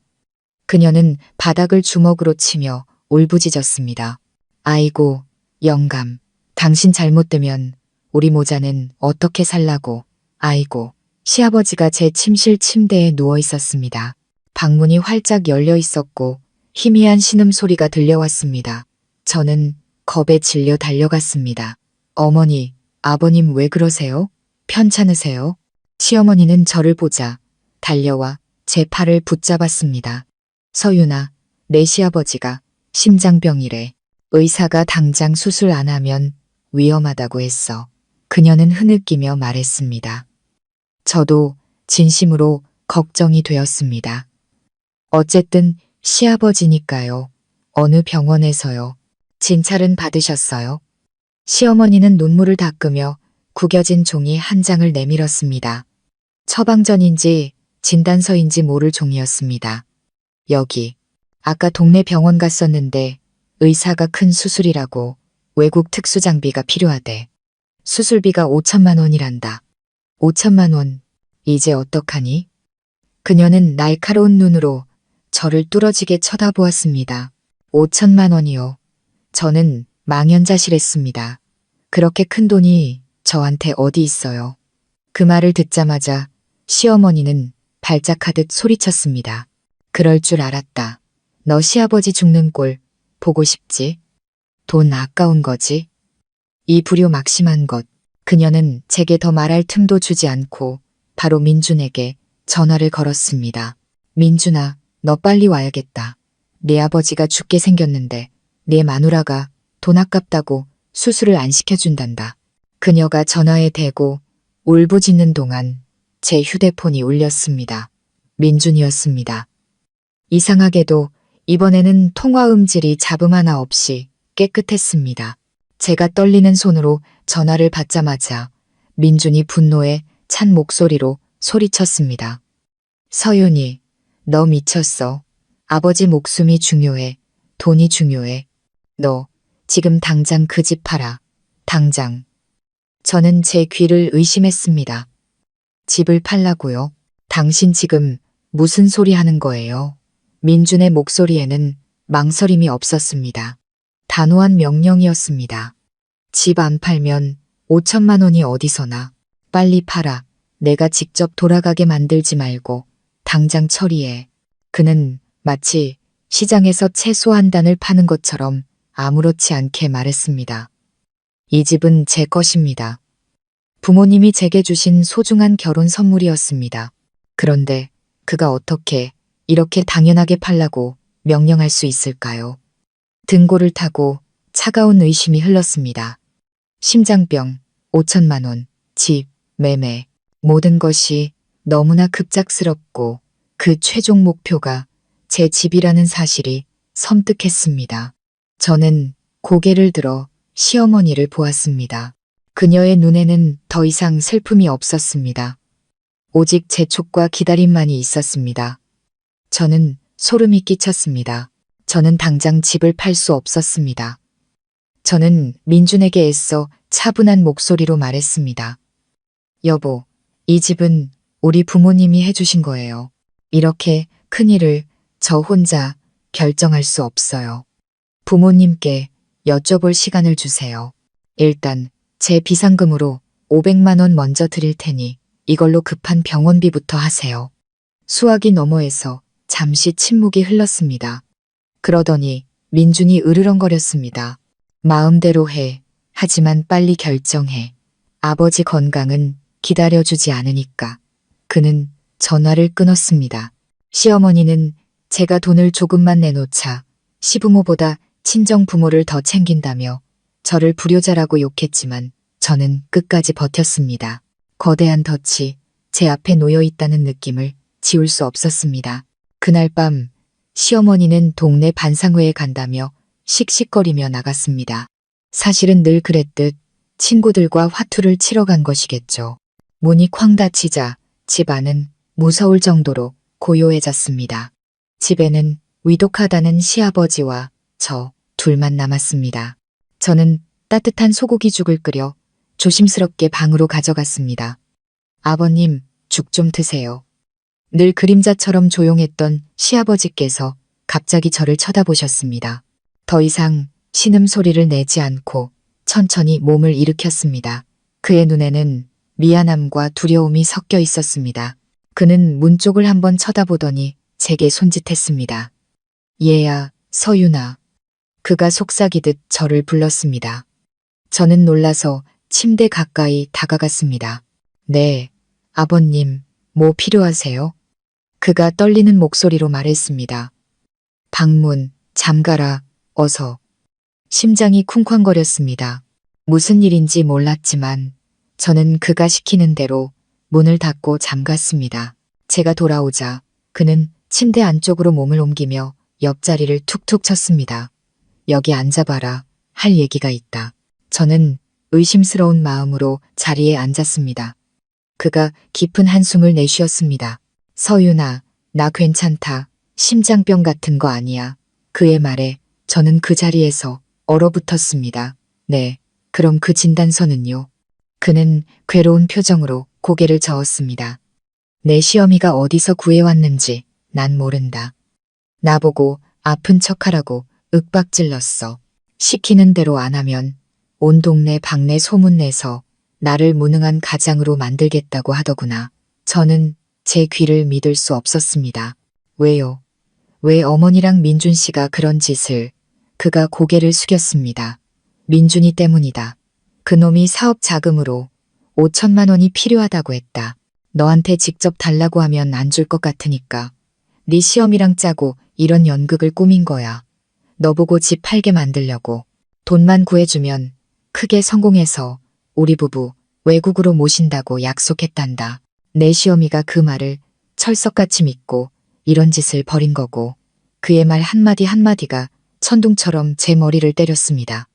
그녀는 바닥을 주먹으로 치며 울부짖었습니다. 아이고, 영감, 당신 잘못되면 우리 모자는 어떻게 살라고. 아이고, 시아버지가 제 침실 침대에 누워 있었습니다. 방문이 활짝 열려 있었고 희미한 신음소리가 들려왔습니다. 저는 겁에 질려 달려갔습니다. 어머니, 아버님 왜 그러세요? 편찮으세요? 시어머니는 저를 보자 달려와 제 팔을 붙잡았습니다. 서윤아, 내 시아버지가 심장병이래. 의사가 당장 수술 안 하면 위험하다고 했어. 그녀는 흐느끼며 말했습니다. 저도 진심으로 걱정이 되었습니다. 어쨌든 시아버지니까요. 어느 병원에서요. 진찰은 받으셨어요? 시어머니는 눈물을 닦으며 구겨진 종이 한 장을 내밀었습니다. 처방전인지 진단서인지 모를 종이었습니다. 여기, 아까 동네 병원 갔었는데 의사가 큰 수술이라고 외국 특수장비가 필요하대. 수술비가 5천만 원이란다. 5천만 원, 이제 어떡하니? 그녀는 날카로운 눈으로 저를 뚫어지게 쳐다보았습니다. 5천만 원이요. 저는 망연자실했습니다. 그렇게 큰 돈이 저한테 어디 있어요. 그 말을 듣자마자 시어머니는 발작하듯 소리쳤습니다. 그럴 줄 알았다. 너 시아버지 죽는 꼴 보고 싶지? 돈 아까운 거지? 이 불효막심한 것. 그녀는 제게 더 말할 틈도 주지 않고 바로 민준에게 전화를 걸었습니다. 민준아, 너 빨리 와야겠다. 네 아버지가 죽게 생겼는데 네 마누라가 돈 아깝다고 수술을 안 시켜준단다. 그녀가 전화에 대고 울부짖는 동안 제 휴대폰이 울렸습니다. 민준이었습니다. 이상하게도 이번에는 통화 음질이 잡음 하나 없이 깨끗했습니다. 제가 떨리는 손으로 전화를 받자마자 민준이 분노에 찬 목소리로 소리쳤습니다. 서윤이, 너 미쳤어. 아버지 목숨이 중요해. 돈이 중요해. 너 지금 당장 그 집 팔아. 당장. 저는 제 귀를 의심했습니다. 집을 팔라고요? 당신 지금 무슨 소리 하는 거예요? 민준의 목소리에는 망설임이 없었습니다. 단호한 명령이었습니다. 집 안 팔면 5천만 원이 어디서나. 빨리 팔아. 내가 직접 돌아가게 만들지 말고 당장 처리해. 그는 마치 시장에서 채소 한 단을 파는 것처럼 아무렇지 않게 말했습니다. 이 집은 제 것입니다. 부모님이 제게 주신 소중한 결혼 선물이었습니다. 그런데 그가 어떻게 이렇게 당연하게 팔라고 명령할 수 있을까요? 등골을 타고 차가운 의심이 흘렀습니다. 심장병, 5천만 원, 집, 매매, 모든 것이 너무나 급작스럽고 그 최종 목표가 제 집이라는 사실이 섬뜩했습니다. 저는 고개를 들어 시어머니를 보았습니다. 그녀의 눈에는 더 이상 슬픔이 없었습니다. 오직 재촉과 기다림만이 있었습니다. 저는 소름이 끼쳤습니다. 저는 당장 집을 팔 수 없었습니다. 저는 민준에게 애써 차분한 목소리로 말했습니다. 여보, 이 집은 우리 부모님이 해주신 거예요. 이렇게 큰일을 저 혼자 결정할 수 없어요. 부모님께 여쭤볼 시간을 주세요. 일단 제 비상금으로 500만 원 먼저 드릴 테니 이걸로 급한 병원비부터 하세요. 수화기 너머에서 잠시 침묵이 흘렀습니다. 그러더니 민준이 으르렁거렸습니다. 마음대로 해. 하지만 빨리 결정해. 아버지 건강은 기다려주지 않으니까. 그는 전화를 끊었습니다. 시어머니는 제가 돈을 조금만 내놓자 시부모보다 친정 부모를 더 챙긴다며 저를 불효자라고 욕했지만 저는 끝까지 버텼습니다. 거대한 덫이 제 앞에 놓여 있다는 느낌을 지울 수 없었습니다. 그날 밤 시어머니는 동네 반상회에 간다며 씩씩거리며 나갔습니다. 사실은 늘 그랬듯 친구들과 화투를 치러 간 것이겠죠. 문이 쾅 닫히자 집 안은 무서울 정도로 고요해졌습니다. 집에는 위독하다는 시아버지와 저 둘만 남았습니다. 저는 따뜻한 소고기죽을 끓여 조심스럽게 방으로 가져갔습니다. 아버님, 죽 좀 드세요. 늘 그림자처럼 조용했던 시아버지께서 갑자기 저를 쳐다보셨습니다. 더 이상 신음소리를 내지 않고 천천히 몸을 일으켰습니다. 그의 눈에는 미안함과 두려움이 섞여 있었습니다. 그는 문 쪽을 한번 쳐다보더니 제게 손짓했습니다. 얘야, 서윤아. 그가 속삭이듯 저를 불렀습니다. 저는 놀라서 침대 가까이 다가갔습니다. 네, 아버님, 뭐 필요하세요? 그가 떨리는 목소리로 말했습니다. 방문, 잠가라, 어서. 심장이 쿵쾅거렸습니다. 무슨 일인지 몰랐지만 저는 그가 시키는 대로 문을 닫고 잠갔습니다. 제가 돌아오자 그는 침대 안쪽으로 몸을 옮기며 옆자리를 툭툭 쳤습니다. 여기 앉아봐라. 할 얘기가 있다. 저는 의심스러운 마음으로 자리에 앉았습니다. 그가 깊은 한숨을 내쉬었습니다. 서윤아, 나 괜찮다. 심장병 같은 거 아니야. 그의 말에 저는 그 자리에서 얼어붙었습니다. 네, 그럼 그 진단서는요? 그는 괴로운 표정으로 고개를 저었습니다. 내 시어미가 어디서 구해왔는지 난 모른다. 나보고 아픈 척하라고 윽박질렀어. 시키는 대로 안 하면 온 동네 방내 소문내서 나를 무능한 가장으로 만들겠다고 하더구나. 저는 제 귀를 믿을 수 없었습니다. 왜요? 왜 어머니랑 민준 씨가 그런 짓을? 그가 고개를 숙였습니다. 민준이 때문이다. 그놈이 사업 자금으로 5천만 원이 필요하다고 했다. 너한테 직접 달라고 하면 안 줄 것 같으니까. 네 시험이랑 짜고 이런 연극을 꾸민 거야. 너 보고 집 팔게 만들려고. 돈만 구해주면 크게 성공해서 우리 부부 외국으로 모신다고 약속했단다. 내 시어미가 그 말을 철석같이 믿고 이런 짓을 벌인 거고 그의 말 한마디 한마디가 천둥처럼 제 머리를 때렸습니다.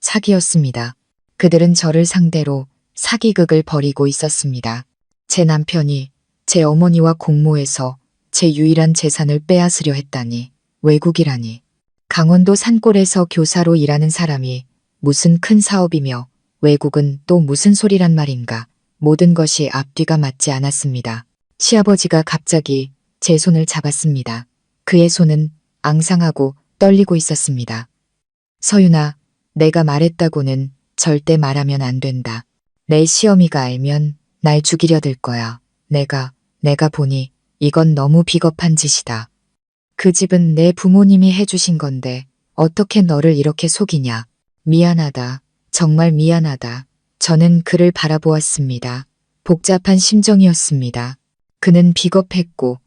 사기였습니다. 그들은 저를 상대로 사기극을 벌이고 있었습니다. 제 남편이 제 어머니와 공모해서 제 유일한 재산을 빼앗으려 했다니. 외국이라니. 강원도 산골에서 교사로 일하는 사람이 무슨 큰 사업이며 외국은 또 무슨 소리란 말인가. 모든 것이 앞뒤가 맞지 않았습니다. 시아버지가 갑자기 제 손을 잡았습니다. 그의 손은 앙상하고 떨리고 있었습니다. 서윤아, 내가 말했다고는 절대 말하면 안 된다. 내 시어미가 알면 날 죽이려 들 거야. 내가 보니 이건 너무 비겁한 짓이다. 그 집은 내 부모님이 해주신 건데 어떻게 너를 이렇게 속이냐. 미안하다. 정말 미안하다. 저는 그를 바라보았습니다. 복잡한 심정이었습니다. 그는 비겁했고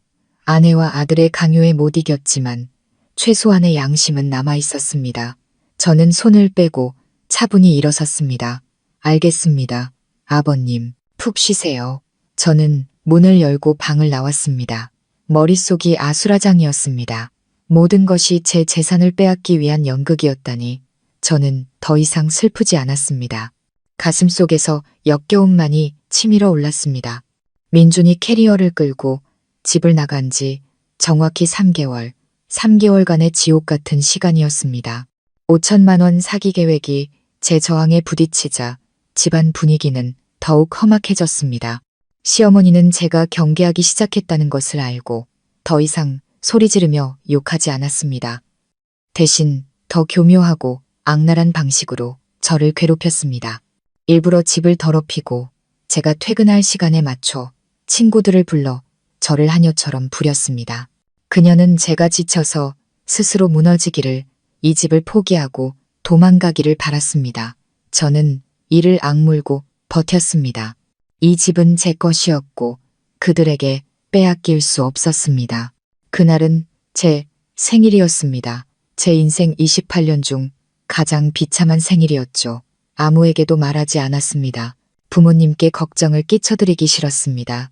아내와 아들의 강요에 못 이겼지만 최소한의 양심은 남아 있었습니다. 저는 손을 빼고 차분히 일어섰습니다. 알겠습니다. 아버님, 푹 쉬세요. 저는 문을 열고 방을 나왔습니다. 머릿속이 아수라장이었습니다. 모든 것이 제 재산을 빼앗기 위한 연극이었다니 저는 더 이상 슬프지 않았습니다. 가슴속에서 역겨움만이 치밀어 올랐습니다. 민준이 캐리어를 끌고 집을 나간 지 정확히 3개월, 3개월간의 지옥 같은 시간이었습니다. 5천만 원 사기 계획이 제 저항에 부딪히자 집안 분위기는 더욱 험악해졌습니다. 시어머니는 제가 경계하기 시작했다는 것을 알고 더 이상 소리 지르며 욕하지 않았습니다. 대신 더 교묘하고 악랄한 방식으로 저를 괴롭혔습니다. 일부러 집을 더럽히고 제가 퇴근할 시간에 맞춰 친구들을 불러 저를 하녀처럼 부렸습니다. 그녀는 제가 지쳐서 스스로 무너지기를, 이 집을 포기하고 도망가기를 바랐습니다. 저는 이를 악물고 버텼습니다. 이 집은 제 것이었고 그들에게 빼앗길 수 없었습니다. 그날은 제 생일이었습니다. 제 인생 28년 중 가장 비참한 생일이었죠. 아무에게도 말하지 않았습니다. 부모님께 걱정을 끼쳐드리기 싫었습니다.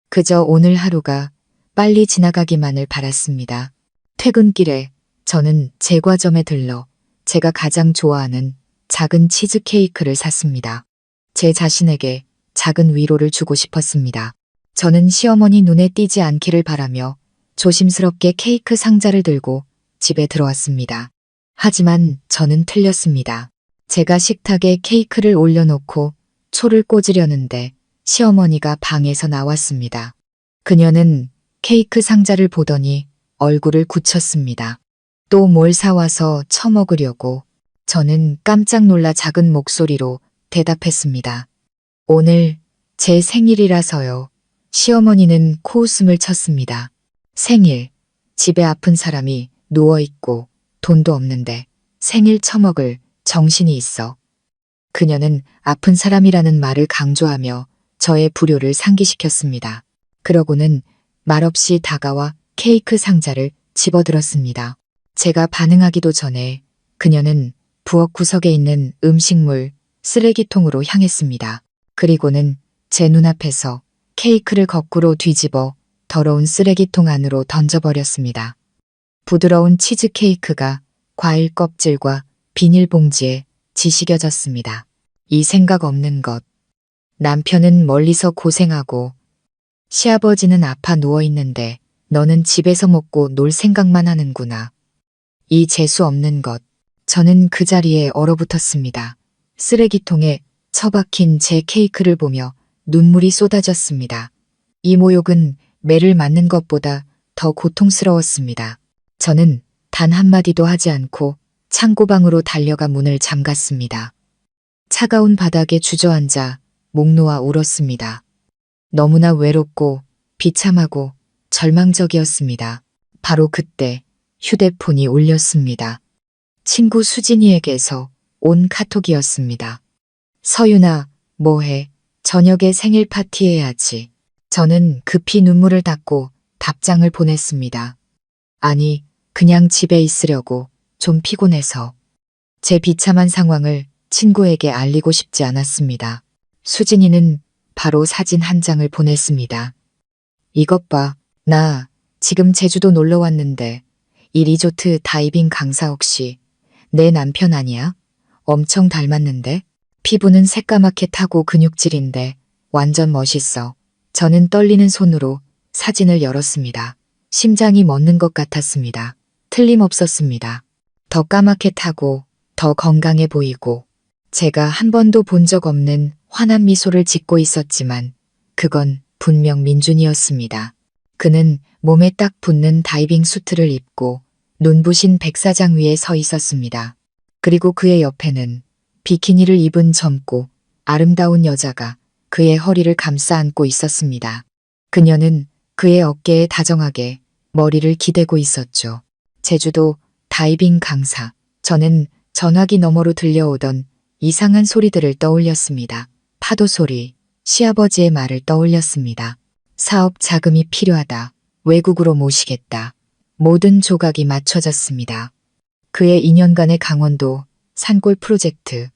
그저 오늘 하루가 빨리 지나가기만을 바랐습니다. 퇴근길에 저는 제과점에 들러 제가 가장 좋아하는 작은 치즈케이크를 샀습니다. 제 자신에게 작은 위로를 주고 싶었습니다. 저는 시어머니 눈에 띄지 않기를 바라며 조심스럽게 케이크 상자를 들고 집에 들어왔습니다. 하지만 저는 틀렸습니다. 제가 식탁에 케이크를 올려놓고 초를 꽂으려는데 시어머니가 방에서 나왔습니다. 그녀는 케이크 상자를 보더니 얼굴을 굳혔습니다. 또 뭘 사와서 처먹으려고. 저는 깜짝 놀라 작은 목소리로 대답했습니다. 오늘 제 생일이라서요. 시어머니는 코웃음을 쳤습니다. 생일, 집에 아픈 사람이 누워있고 돈도 없는데 생일 처먹을 정신이 있어. 그녀는 아픈 사람이라는 말을 강조하며 저의 불효를 상기시켰습니다. 그러고는 말없이 다가와 케이크 상자를 집어들었습니다. 제가 반응하기도 전에 그녀는 부엌 구석에 있는 음식물 쓰레기통으로 향했습니다. 그리고는 제 눈앞에서 케이크를 거꾸로 뒤집어 더러운 쓰레기통 안으로 던져버렸습니다. 부드러운 치즈케이크가 과일 껍질과 비닐봉지에 지시겨졌습니다. 이 생각 없는 것. 남편은 멀리서 고생하고 시아버지는 아파 누워있는데 너는 집에서 먹고 놀 생각만 하는구나. 이 재수 없는 것. 저는 그 자리에 얼어붙었습니다. 쓰레기통에 처박힌 제 케이크를 보며 눈물이 쏟아졌습니다. 이 모욕은 매를 맞는 것보다 더 고통스러웠습니다. 저는 단 한마디도 하지 않고 창고방으로 달려가 문을 잠갔습니다. 차가운 바닥에 주저앉아 목 놓아 울었습니다. 너무나 외롭고 비참하고 절망적이었습니다. 바로 그때 휴대폰이 울렸습니다. 친구 수진이에게서 온 카톡이었습니다. 서윤아, 뭐해? 저녁에 생일 파티해야지. 저는 급히 눈물을 닦고 답장을 보냈습니다. 아니, 그냥 집에 있으려고. 좀 피곤해서. 제 비참한 상황을 친구에게 알리고 싶지 않았습니다. 수진이는 바로 사진 한 장을 보냈습니다. 이것 봐. 나 지금 제주도 놀러 왔는데 이 리조트 다이빙 강사 혹시 내 남편 아니야? 엄청 닮았는데? 피부는 새까맣게 타고 근육질인데 완전 멋있어. 저는 떨리는 손으로 사진을 열었습니다. 심장이 멎는 것 같았습니다. 틀림없었습니다. 더 까맣게 타고 더 건강해 보이고 제가 한 번도 본 적 없는 환한 미소를 짓고 있었지만 그건 분명 민준이었습니다. 그는 몸에 딱 붙는 다이빙 수트를 입고 눈부신 백사장 위에 서 있었습니다. 그리고 그의 옆에는 비키니를 입은 젊고 아름다운 여자가 그의 허리를 감싸 안고 있었습니다. 그녀는 그의 어깨에 다정하게 머리를 기대고 있었죠. 제주도 다이빙 강사. 저는 전화기 너머로 들려오던 이상한 소리들을 떠올렸습니다. 파도 소리, 시아버지의 말을 떠올렸습니다. 사업 자금이 필요하다. 외국으로 모시겠다. 모든 조각이 맞춰졌습니다. 그의 2년간의 강원도 산골 프로젝트.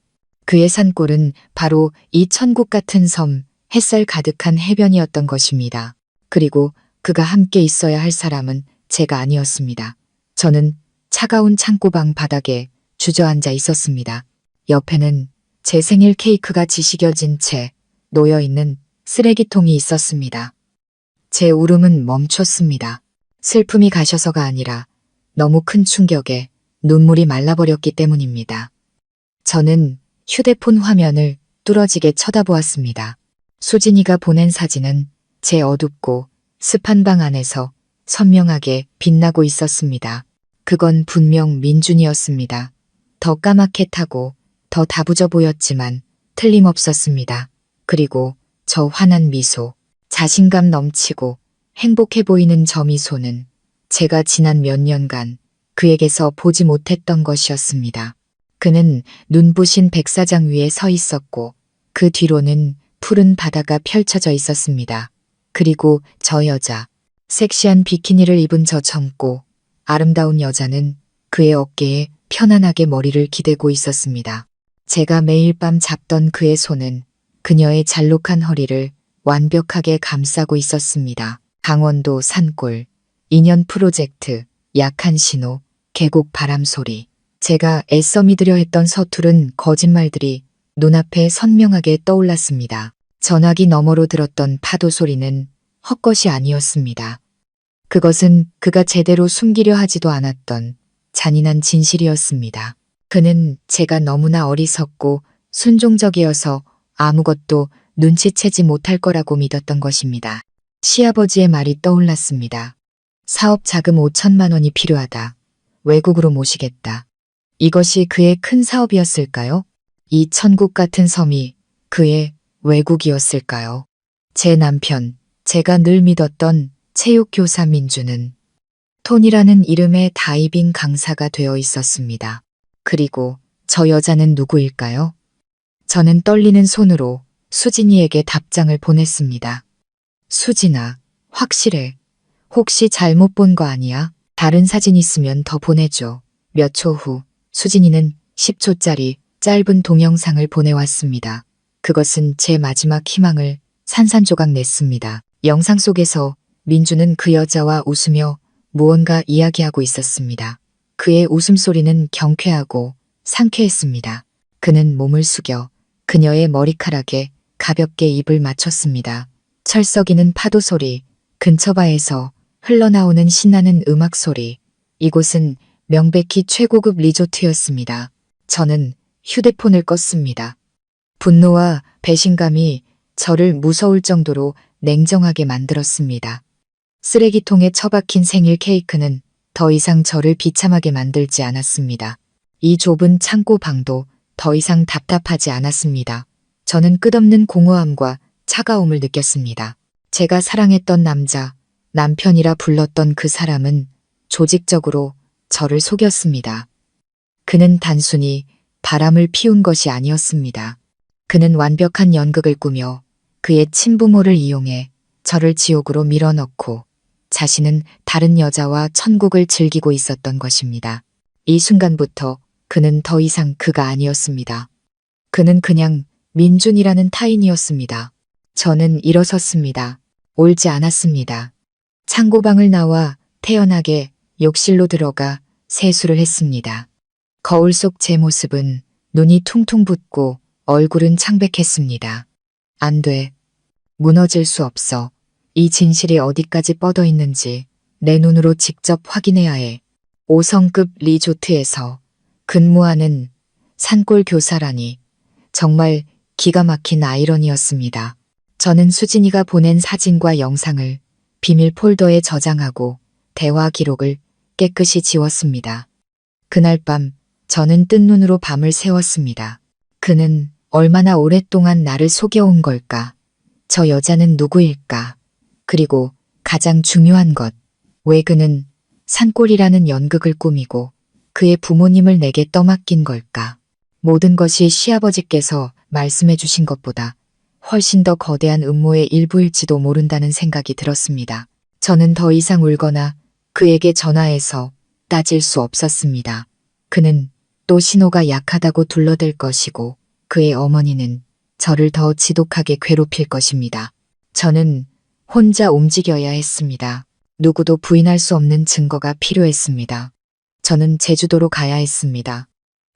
그의 산골은 바로 이 천국 같은 섬, 햇살 가득한 해변이었던 것입니다. 그리고 그가 함께 있어야 할 사람은 제가 아니었습니다. 저는 차가운 창고방 바닥에 주저앉아 있었습니다. 옆에는 제 생일 케이크가 지식여진 채 놓여있는 쓰레기통이 있었습니다. 제 울음은 멈췄습니다. 슬픔이 가셔서가 아니라 너무 큰 충격에 눈물이 말라버렸기 때문입니다. 저는 휴대폰 화면을 뚫어지게 쳐다보았습니다. 수진이가 보낸 사진은 제 어둡고 습한 방 안에서 선명하게 빛나고 있었습니다. 그건 분명 민준이었습니다. 더 까맣게 타고 더 다부져 보였지만 틀림없었습니다. 그리고 저 환한 미소, 자신감 넘치고 행복해 보이는 저 미소는 제가 지난 몇 년간 그에게서 보지 못했던 것이었습니다. 그는 눈부신 백사장 위에 서 있었고 그 뒤로는 푸른 바다가 펼쳐져 있었습니다. 그리고 저 여자, 섹시한 비키니를 입은 저 젊고 아름다운 여자는 그의 어깨에 편안하게 머리를 기대고 있었습니다. 제가 매일 밤 잡던 그의 손은 그녀의 잘록한 허리를 완벽하게 감싸고 있었습니다. 강원도 산골, 2년 프로젝트, 약한 신호, 계곡 바람 소리. 제가 애써 믿으려 했던 서투른 거짓말들이 눈앞에 선명하게 떠올랐습니다. 전화기 너머로 들었던 파도 소리는 헛것이 아니었습니다. 그것은 그가 제대로 숨기려 하지도 않았던 잔인한 진실이었습니다. 그는 제가 너무나 어리석고 순종적이어서 아무것도 눈치채지 못할 거라고 믿었던 것입니다. 시아버지의 말이 떠올랐습니다. 사업 자금 5천만 원이 필요하다. 외국으로 모시겠다. 이것이 그의 큰 사업이었을까요? 이 천국 같은 섬이 그의 외국이었을까요? 제 남편, 제가 늘 믿었던 체육교사 민주는 톤이라는 이름의 다이빙 강사가 되어 있었습니다. 그리고 저 여자는 누구일까요? 저는 떨리는 손으로 수진이에게 답장을 보냈습니다. 수진아, 확실해. 혹시 잘못 본 거 아니야? 다른 사진 있으면 더 보내줘. 몇 초 후 수진이는 10초짜리 짧은 동영상을 보내왔습니다. 그것은 제 마지막 희망을 산산조각 냈습니다. 영상 속에서 민주는 그 여자와 웃으며 무언가 이야기하고 있었습니다. 그의 웃음소리는 경쾌하고 상쾌했습니다. 그는 몸을 숙여 그녀의 머리카락에 가볍게 입을 맞췄습니다. 철썩이는 파도 소리, 근처 바에서 흘러나오는 신나는 음악 소리. 이곳은 명백히 최고급 리조트였습니다. 저는 휴대폰을 껐습니다. 분노와 배신감이 저를 무서울 정도로 냉정하게 만들었습니다. 쓰레기통에 처박힌 생일 케이크는 더 이상 저를 비참하게 만들지 않았습니다. 이 좁은 창고 방도 더 이상 답답하지 않았습니다. 저는 끝없는 공허함과 차가움을 느꼈습니다. 제가 사랑했던 남자, 남편이라 불렀던 그 사람은 조직적으로 저를 속였습니다. 그는 단순히 바람을 피운 것이 아니었습니다. 그는 완벽한 연극을 꾸며 그의 친부모를 이용해 저를 지옥으로 밀어넣고 자신은 다른 여자와 천국을 즐기고 있었던 것입니다. 이 순간부터 그는 더 이상 그가 아니었습니다. 그는 그냥 민준이라는 타인이었습니다. 저는 일어섰습니다. 울지 않았습니다. 창고방을 나와 태연하게 욕실로 들어가 세수를 했습니다. 거울 속 제 모습은 눈이 퉁퉁 붓고 얼굴은 창백했습니다. 안 돼. 무너질 수 없어. 이 진실이 어디까지 뻗어 있는지 내 눈으로 직접 확인해야 해. 5성급 리조트에서 근무하는 산골 교사라니 정말 기가 막힌 아이러니였습니다. 저는 수진이가 보낸 사진과 영상을 비밀 폴더에 저장하고 대화 기록을 깨끗이 지웠습니다. 그날 밤 저는 뜬 눈으로 밤을 새웠습니다. 그는 얼마나 오랫동안 나를 속여온 걸까? 저 여자는 누구일까? 그리고 가장 중요한 것, 왜 그는 산골이라는 연극을 꾸미고 그의 부모님을 내게 떠맡긴 걸까? 모든 것이 시아버지께서 말씀해 주신 것보다 훨씬 더 거대한 음모의 일부일지도 모른다는 생각이 들었습니다. 저는 더 이상 울거나 그에게 전화해서 따질 수 없었습니다. 그는 또 신호가 약하다고 둘러댈 것이고 그의 어머니는 저를 더 지독하게 괴롭힐 것입니다. 저는 혼자 움직여야 했습니다. 누구도 부인할 수 없는 증거가 필요했습니다. 저는 제주도로 가야 했습니다.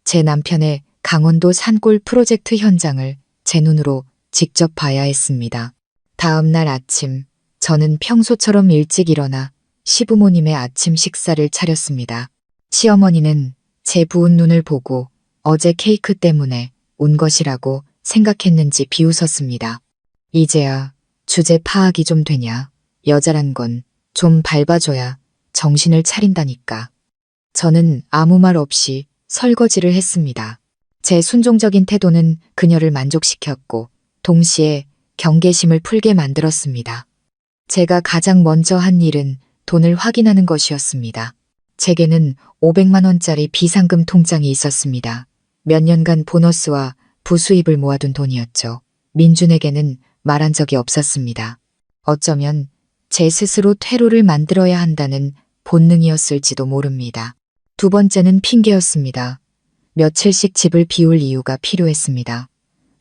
제 남편의 강원도 산골 프로젝트 현장을 제 눈으로 직접 봐야 했습니다. 다음 날 아침, 저는 평소처럼 일찍 일어나 시부모님의 아침 식사를 차렸습니다. 시어머니는 제 부은 눈을 보고 어제 케이크 때문에 운 것이라고 생각했는지 비웃었습니다. 이제야 주제 파악이 좀 되냐? 여자란 건 좀 밟아줘야 정신을 차린다니까. 저는 아무 말 없이 설거지를 했습니다. 제 순종적인 태도는 그녀를 만족시켰고 동시에 경계심을 풀게 만들었습니다. 제가 가장 먼저 한 일은 돈을 확인하는 것이었습니다. 제게는 500만 원짜리 비상금 통장이 있었습니다. 몇 년간 보너스와 부수입을 모아둔 돈이었죠. 민준에게는 말한 적이 없었습니다. 어쩌면 제 스스로 퇴로를 만들어야 한다는 본능이었을지도 모릅니다. 두 번째는 핑계였습니다. 며칠씩 집을 비울 이유가 필요했습니다.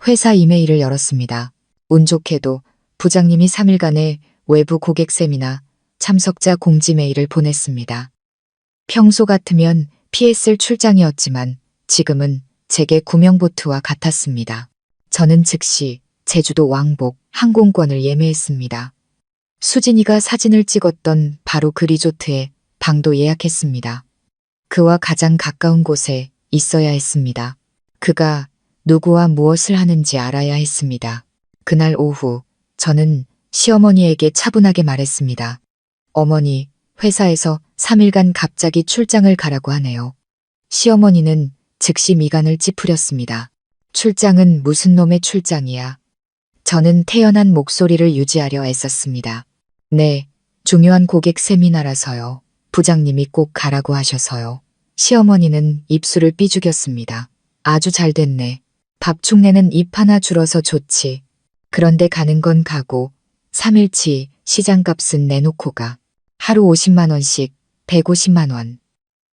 회사 이메일을 열었습니다. 운 좋게도 부장님이 3일간의 외부 고객 세미나 참석자 공지 메일을 보냈습니다. 평소 같으면 피했을 출장이었지만 지금은 제게 구명보트와 같았습니다. 저는 즉시 제주도 왕복 항공권을 예매했습니다. 수진이가 사진을 찍었던 바로 그 리조트에 방도 예약했습니다. 그와 가장 가까운 곳에 있어야 했습니다. 그가 누구와 무엇을 하는지 알아야 했습니다. 그날 오후 저는 시어머니에게 차분하게 말했습니다. 어머니, 회사에서 3일간 갑자기 출장을 가라고 하네요. 시어머니는 즉시 미간을 찌푸렸습니다. 출장은 무슨 놈의 출장이야? 저는 태연한 목소리를 유지하려 애썼습니다. 네, 중요한 고객 세미나라서요. 부장님이 꼭 가라고 하셔서요. 시어머니는 입술을 삐죽였습니다. 아주 잘 됐네. 밥축내는 입 하나 줄어서 좋지. 그런데 가는 건 가고 3일치 시장값은 내놓고 가. 하루 50만 원씩 150만 원.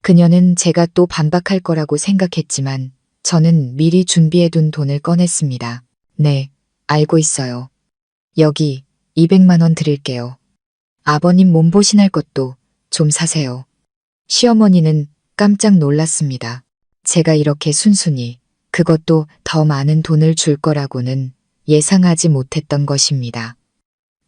그녀는 제가 또 반박할 거라고 생각했지만 저는 미리 준비해둔 돈을 꺼냈습니다. 네, 알고 있어요. 여기 200만 원 드릴게요. 아버님 몸보신할 것도 좀 사세요. 시어머니는 깜짝 놀랐습니다. 제가 이렇게 순순히 그것도 더 많은 돈을 줄 거라고는 예상하지 못했던 것입니다.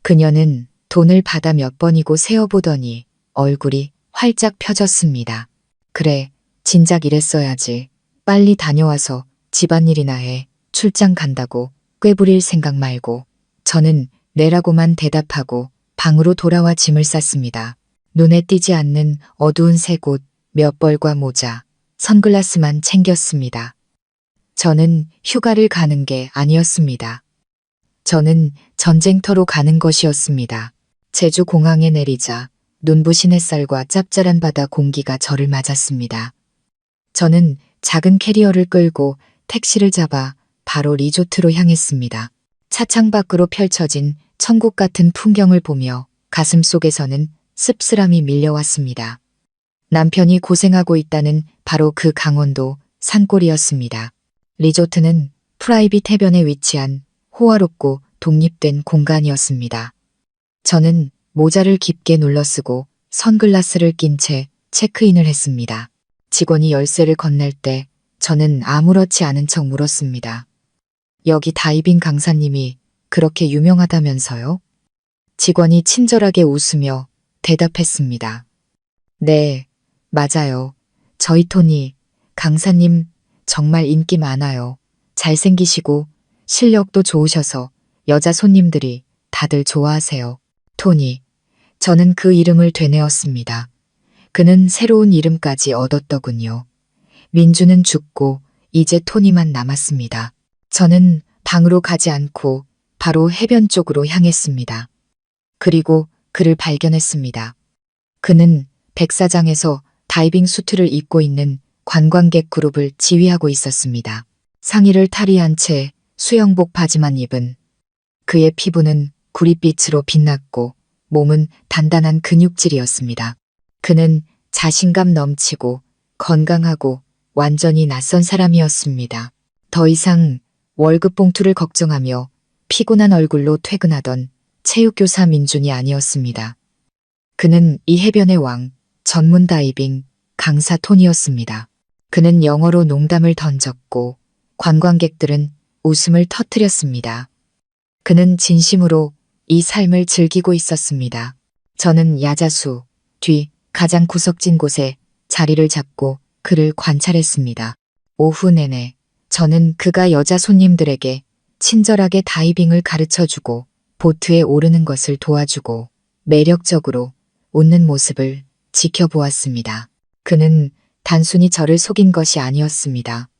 그녀는 돈을 받아 몇 번이고 세어보더니 얼굴이 활짝 펴졌습니다. 그래, 진작 이랬어야지. 빨리 다녀와서 집안일이나 해. 출장 간다고 꾀부릴 생각 말고. 저는 네라고만 대답하고 방으로 돌아와 짐을 쌌습니다. 눈에 띄지 않는 어두운 색 옷, 몇 벌과 모자, 선글라스만 챙겼습니다. 저는 휴가를 가는 게 아니었습니다. 저는 전쟁터로 가는 것이었습니다. 제주 공항에 내리자 눈부신 햇살과 짭짤한 바다 공기가 저를 맞았습니다. 저는 작은 캐리어를 끌고 택시를 잡아 바로 리조트로 향했습니다. 차창 밖으로 펼쳐진 천국 같은 풍경을 보며 가슴 속에서는 씁쓸함이 밀려왔습니다. 남편이 고생하고 있다는 바로 그 강원도 산골이었습니다. 리조트는 프라이빗 해변에 위치한 호화롭고 독립된 공간이었습니다. 저는 모자를 깊게 눌러쓰고 선글라스를 낀 채 체크인을 했습니다. 직원이 열쇠를 건넬 때 저는 아무렇지 않은 척 물었습니다. 여기 다이빙 강사님이 그렇게 유명하다면서요? 직원이 친절하게 웃으며 대답했습니다. 네, 맞아요. 저희 토니 강사님 정말 인기 많아요. 잘생기시고 실력도 좋으셔서 여자 손님들이 다들 좋아하세요. 토니. 저는 그 이름을 되뇌었습니다. 그는 새로운 이름까지 얻었더군요. 민주는 죽고 이제 토니만 남았습니다. 저는 방으로 가지 않고 바로 해변 쪽으로 향했습니다. 그리고 그를 발견했습니다. 그는 백사장에서 다이빙 수트를 입고 있는 관광객 그룹을 지휘하고 있었습니다. 상의를 탈의한 채 수영복 바지만 입은 그의 피부는 구릿빛으로 빛났고 몸은 단단한 근육질이었습니다. 그는 자신감 넘치고 건강하고 완전히 낯선 사람이었습니다. 더 이상 월급 봉투를 걱정하며 피곤한 얼굴로 퇴근하던 체육교사 민준이 아니었습니다. 그는 이 해변의 왕, 전문 다이빙 강사 톤이었습니다. 그는 영어로 농담을 던졌고 관광객들은 웃음을 터뜨렸습니다. 그는 진심으로 이 삶을 즐기고 있었습니다. 저는 야자수 뒤 가장 구석진 곳에 자리를 잡고 그를 관찰했습니다. 오후 내내 저는 그가 여자 손님들에게 친절하게 다이빙을 가르쳐주고 보트에 오르는 것을 도와주고 매력적으로 웃는 모습을 지켜보았습니다. 그는 단순히 저를 속인 것이 아니었습니다.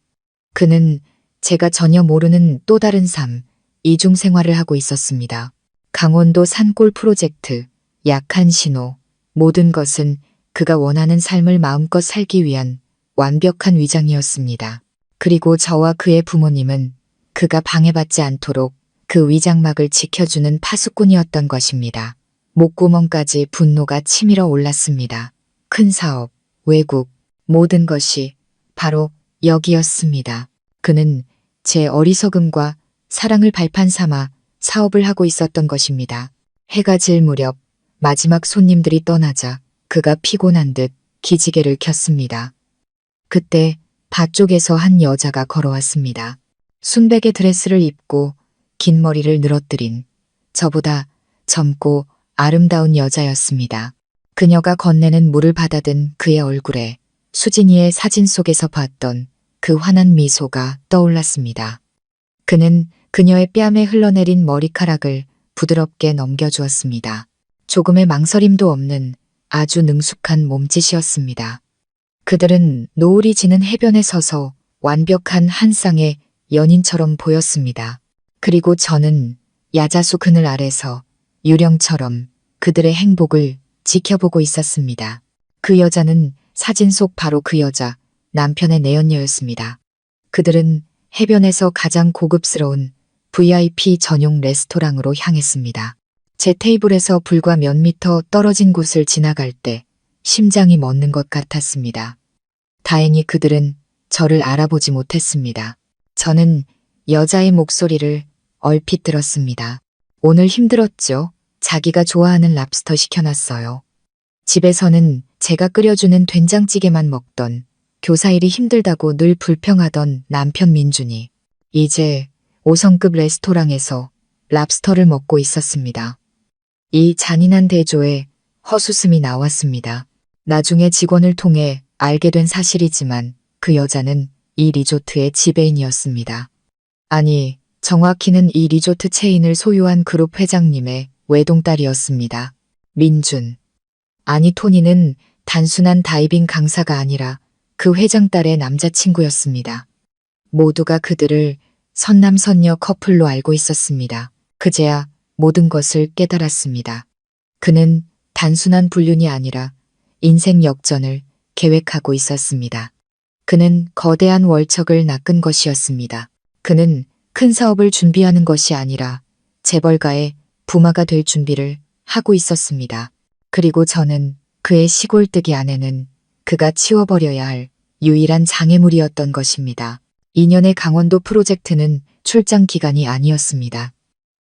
그는 제가 전혀 모르는 또 다른 삶, 이중 생활을 하고 있었습니다. 강원도 산골 프로젝트, 약한 신호, 모든 것은 그가 원하는 삶을 마음껏 살기 위한 완벽한 위장이었습니다. 그리고 저와 그의 부모님은 그가 방해받지 않도록 그 위장막을 지켜주는 파수꾼이었던 것입니다. 목구멍까지 분노가 치밀어 올랐습니다. 큰 사업, 외국, 모든 것이 바로 여기였습니다. 그는 제 어리석음과 사랑을 발판 삼아 사업을 하고 있었던 것입니다. 해가 질 무렵 마지막 손님들이 떠나자 그가 피곤한 듯 기지개를 켰습니다. 그때 밭쪽에서 한 여자가 걸어왔습니다. 순백의 드레스를 입고 긴 머리를 늘어뜨린 저보다 젊고 아름다운 여자였습니다. 그녀가 건네는 물을 받아든 그의 얼굴에 수진이의 사진 속에서 봤던 그 환한 미소가 떠올랐습니다. 그는 그녀의 뺨에 흘러내린 머리카락을 부드럽게 넘겨주었습니다. 조금의 망설임도 없는 아주 능숙한 몸짓이었습니다. 그들은 노을이 지는 해변에 서서 완벽한 한 쌍의 연인처럼 보였습니다. 그리고 저는 야자수 그늘 아래서 유령처럼 그들의 행복을 지켜보고 있었습니다. 그 여자는 사진 속 바로 그 여자, 남편의 내연녀였습니다. 그들은 해변에서 가장 고급스러운 VIP 전용 레스토랑으로 향했습니다. 제 테이블에서 불과 몇 미터 떨어진 곳을 지나갈 때 심장이 멎는 것 같았습니다. 다행히 그들은 저를 알아보지 못했습니다. 저는 여자의 목소리를 얼핏 들었습니다. 오늘 힘들었죠? 자기가 좋아하는 랍스터 시켜놨어요. 집에서는 제가 끓여주는 된장찌개만 먹던 교사일이 힘들다고 늘 불평하던 남편 민준이 이제 5성급 레스토랑에서 랍스터를 먹고 있었습니다. 이 잔인한 대조에 헛웃음이 나왔습니다. 나중에 직원을 통해 알게 된 사실이지만 그 여자는 이 리조트의 지배인이었습니다. 아니, 정확히는 이 리조트 체인을 소유한 그룹 회장님의 외동딸이었습니다. 민준. 아니, 토니는 단순한 다이빙 강사가 아니라 그 회장 딸의 남자친구였습니다. 모두가 그들을 선남선녀 커플로 알고 있었습니다. 그제야 모든 것을 깨달았습니다. 그는 단순한 불륜이 아니라 인생 역전을 계획하고 있었습니다. 그는 거대한 월척을 낚은 것이었습니다. 그는 큰 사업을 준비하는 것이 아니라 재벌가의 부마가 될 준비를 하고 있었습니다. 그리고 저는 그의 시골뜨기 아내는 그가 치워버려야 할 유일한 장애물이었던 것입니다. 2년의 강원도 프로젝트는 출장 기간이 아니었습니다.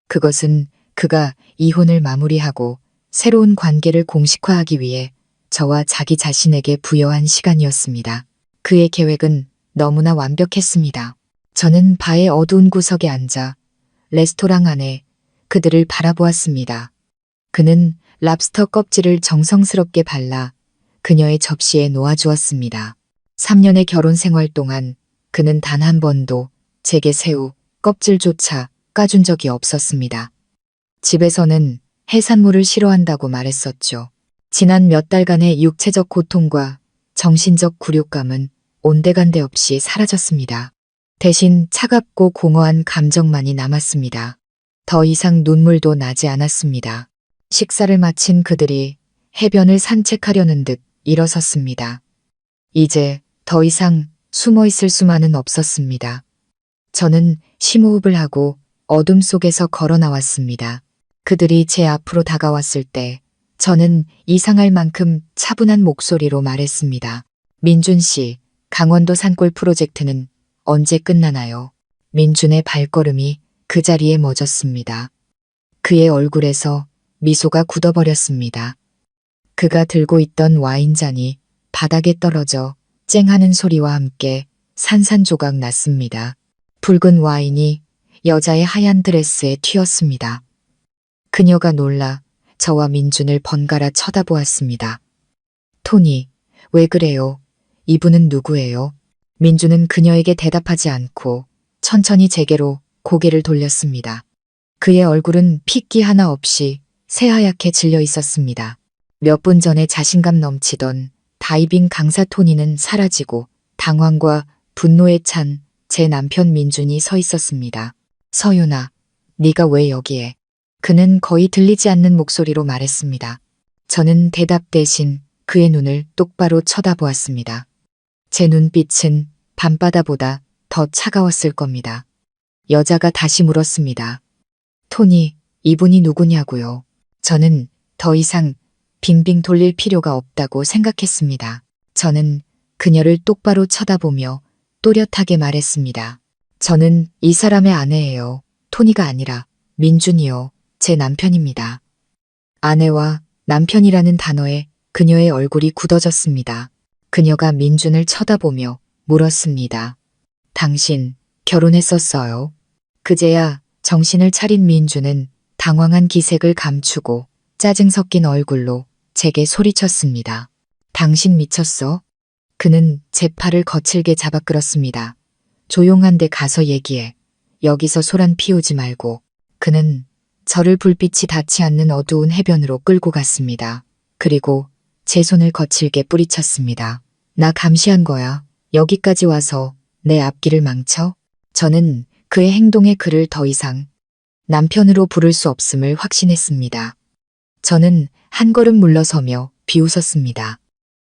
그것은 그가 이혼을 마무리하고 새로운 관계를 공식화하기 위해 저와 자기 자신에게 부여한 시간이었습니다. 그의 계획은 너무나 완벽했습니다. 저는 바의 어두운 구석에 앉아 레스토랑 안에 그들을 바라보았습니다. 그는 랍스터 껍질을 정성스럽게 발라 그녀의 접시에 놓아주었습니다. 3년의 결혼 생활 동안 그는 단 한 번도 제게 새우 껍질조차 까준 적이 없었습니다. 집에서는 해산물을 싫어한다고 말했었죠. 지난 몇 달간의 육체적 고통과 정신적 굴욕감은 온데간데 없이 사라졌습니다. 대신 차갑고 공허한 감정만이 남았습니다. 더 이상 눈물도 나지 않았습니다. 식사를 마친 그들이 해변을 산책하려는 듯 일어섰습니다. 이제 더 이상 숨어 있을 수만은 없었습니다. 저는 심호흡을 하고 어둠 속에서 걸어 나왔습니다. 그들이 제 앞으로 다가왔을 때 저는 이상할 만큼 차분한 목소리로 말했습니다. 민준 씨, 강원도 산골 프로젝트는 언제 끝나나요? 민준의 발걸음이 그 자리에 멎었습니다. 그의 얼굴에서 미소가 굳어버렸습니다. 그가 들고 있던 와인잔이 바닥에 떨어져 쨍하는 소리와 함께 산산조각 났습니다. 붉은 와인이 여자의 하얀 드레스에 튀었습니다. 그녀가 놀라 저와 민준을 번갈아 쳐다보았습니다. 토니, 왜 그래요? 이분은 누구예요? 민준은 그녀에게 대답하지 않고 천천히 제게로 고개를 돌렸습니다. 그의 얼굴은 핏기 하나 없이 새하얗게 질려 있었습니다. 몇 분 전에 자신감 넘치던 다이빙 강사 토니는 사라지고 당황과 분노에 찬 제 남편 민준이 서 있었습니다. 서윤아, 네가 왜 여기에? 그는 거의 들리지 않는 목소리로 말했습니다. 저는 대답 대신 그의 눈을 똑바로 쳐다보았습니다. 제 눈빛은 밤바다보다 더 차가웠을 겁니다. 여자가 다시 물었습니다. 토니, 이분이 누구냐고요? 저는 더 이상 빙빙 돌릴 필요가 없다고 생각했습니다. 저는 그녀를 똑바로 쳐다보며 또렷하게 말했습니다. 저는 이 사람의 아내예요. 토니가 아니라 민준이요. 제 남편입니다. 아내와 남편이라는 단어에 그녀의 얼굴이 굳어졌습니다. 그녀가 민준을 쳐다보며 물었습니다. 당신 결혼했었어요? 그제야 정신을 차린 민준은 당황한 기색을 감추고 짜증 섞인 얼굴로 제게 소리쳤습니다. 당신 미쳤어? 그는 제 팔을 거칠게 잡아 끌었습니다. 조용한 데 가서 얘기해. 여기서 소란 피우지 말고. 그는 저를 불빛이 닿지 않는 어두운 해변으로 끌고 갔습니다. 그리고 제 손을 거칠게 뿌리쳤습니다. 나 감시한 거야. 여기까지 와서 내 앞길을 망쳐? 저는 그의 행동에 그를 더 이상 남편으로 부를 수 없음을 확신했습니다. 저는 한 걸음 물러서며 비웃었습니다.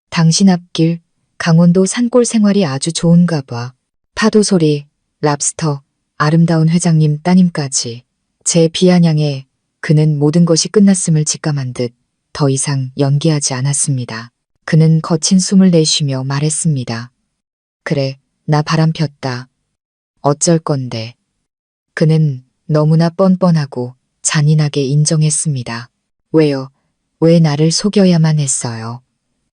당신 앞길, 강원도 산골 생활이 아주 좋은가 봐. 파도 소리, 랍스터, 아름다운 회장님 따님까지. 제 비아냥에 그는 모든 것이 끝났음을 직감한 듯 더 이상 연기하지 않았습니다. 그는 거친 숨을 내쉬며 말했습니다. 그래, 나 바람 폈다. 어쩔 건데. 그는 너무나 뻔뻔하고 잔인하게 인정했습니다. 왜요? 왜 나를 속여야만 했어요?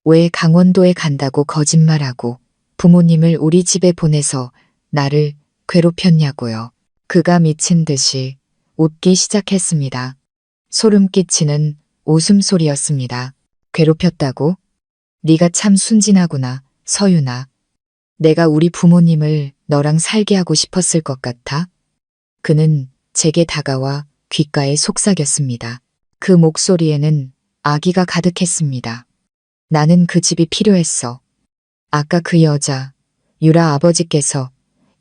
왜 강원도에 간다고 거짓말하고 부모님을 우리 집에 보내서 나를 괴롭혔냐고요. 그가 미친 듯이 웃기 시작했습니다. 소름 끼치는 웃음소리였습니다. 괴롭혔다고? 네가 참 순진하구나, 서윤아. 내가 우리 부모님을 너랑 살게 하고 싶었을 것 같아? 그는 제게 다가와 귓가에 속삭였습니다. 그 목소리에는 아기가 가득했습니다. 나는 그 집이 필요했어. 아까 그 여자, 유라 아버지께서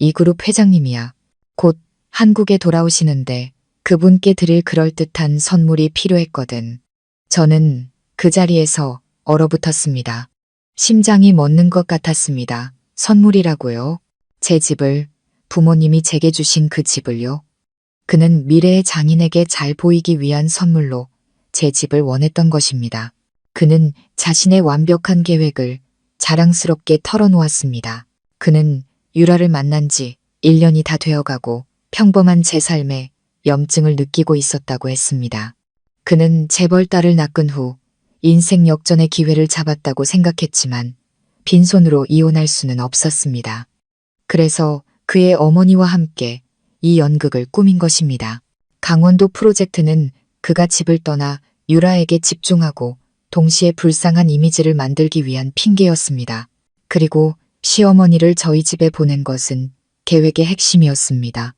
이 그룹 회장님이야. 곧 한국에 돌아오시는데 그분께 드릴 그럴듯한 선물이 필요했거든. 저는 그 자리에서 얼어붙었습니다. 심장이 멎는 것 같았습니다. 선물이라고요? 제 집을, 부모님이 제게 주신 그 집을요? 그는 미래의 장인에게 잘 보이기 위한 선물로 제 집을 원했던 것입니다. 그는 자신의 완벽한 계획을 자랑스럽게 털어놓았습니다. 그는 유라를 만난 지 1년이 다 되어가고 평범한 제 삶에 염증을 느끼고 있었다고 했습니다. 그는 재벌 딸을 낳은 후 인생 역전의 기회를 잡았다고 생각했지만 빈손으로 이혼할 수는 없었습니다. 그래서 그의 어머니와 함께 이 연극을 꾸민 것입니다. 강원도 프로젝트는 그가 집을 떠나 유라에게 집중하고 동시에 불쌍한 이미지를 만들기 위한 핑계였습니다. 그리고 시어머니를 저희 집에 보낸 것은 계획의 핵심이었습니다.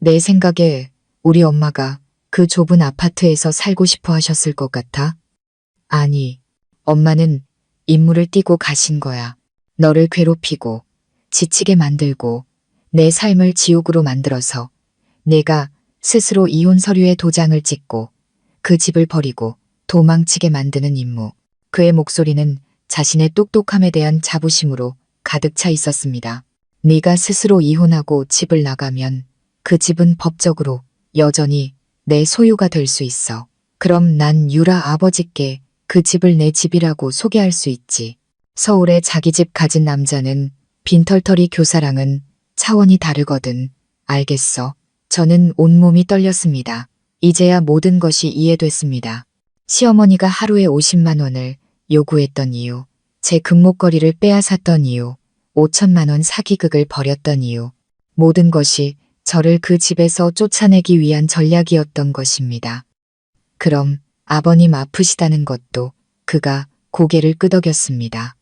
내 생각에 우리 엄마가 그 좁은 아파트에서 살고 싶어 하셨을 것 같아. 아니, 엄마는 임무를 띠고 가신 거야. 너를 괴롭히고 지치게 만들고 내 삶을 지옥으로 만들어서 내가 스스로 이혼 서류에 도장을 찍고 그 집을 버리고 도망치게 만드는 임무. 그의 목소리는 자신의 똑똑함에 대한 자부심으로 가득 차 있었습니다. 네가 스스로 이혼하고 집을 나가면 그 집은 법적으로 여전히 내 소유가 될 수 있어. 그럼 난 유라 아버지께 그 집을 내 집이라고 소개할 수 있지. 서울에 자기 집 가진 남자는 빈털터리 교사랑은 차원이 다르거든. 알겠어. 저는 온몸이 떨렸습니다. 이제야 모든 것이 이해됐습니다. 시어머니가 하루에 50만 원을 요구했던 이유, 제 금목걸이를 빼앗았던 이유, 5천만 원 사기극을 벌였던 이유, 모든 것이 저를 그 집에서 쫓아내기 위한 전략이었던 것입니다. 그럼 아버님 아프시다는 것도 그가 고개를 끄덕였습니다.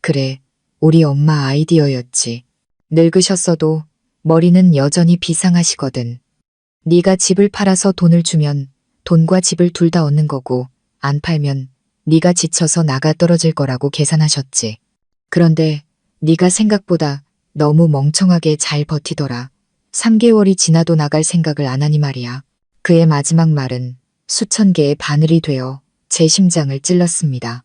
그래, 우리 엄마 아이디어였지. 늙으셨어도 머리는 여전히 비상하시거든. 네가 집을 팔아서 돈을 주면 돈과 집을 둘 다 얻는 거고 안 팔면 네가 지쳐서 나가 떨어질 거라고 계산하셨지. 그런데 네가 생각보다 너무 멍청하게 잘 버티더라. 3개월이 지나도 나갈 생각을 안 하니 말이야. 그의 마지막 말은 수천 개의 바늘이 되어 제 심장을 찔렀습니다.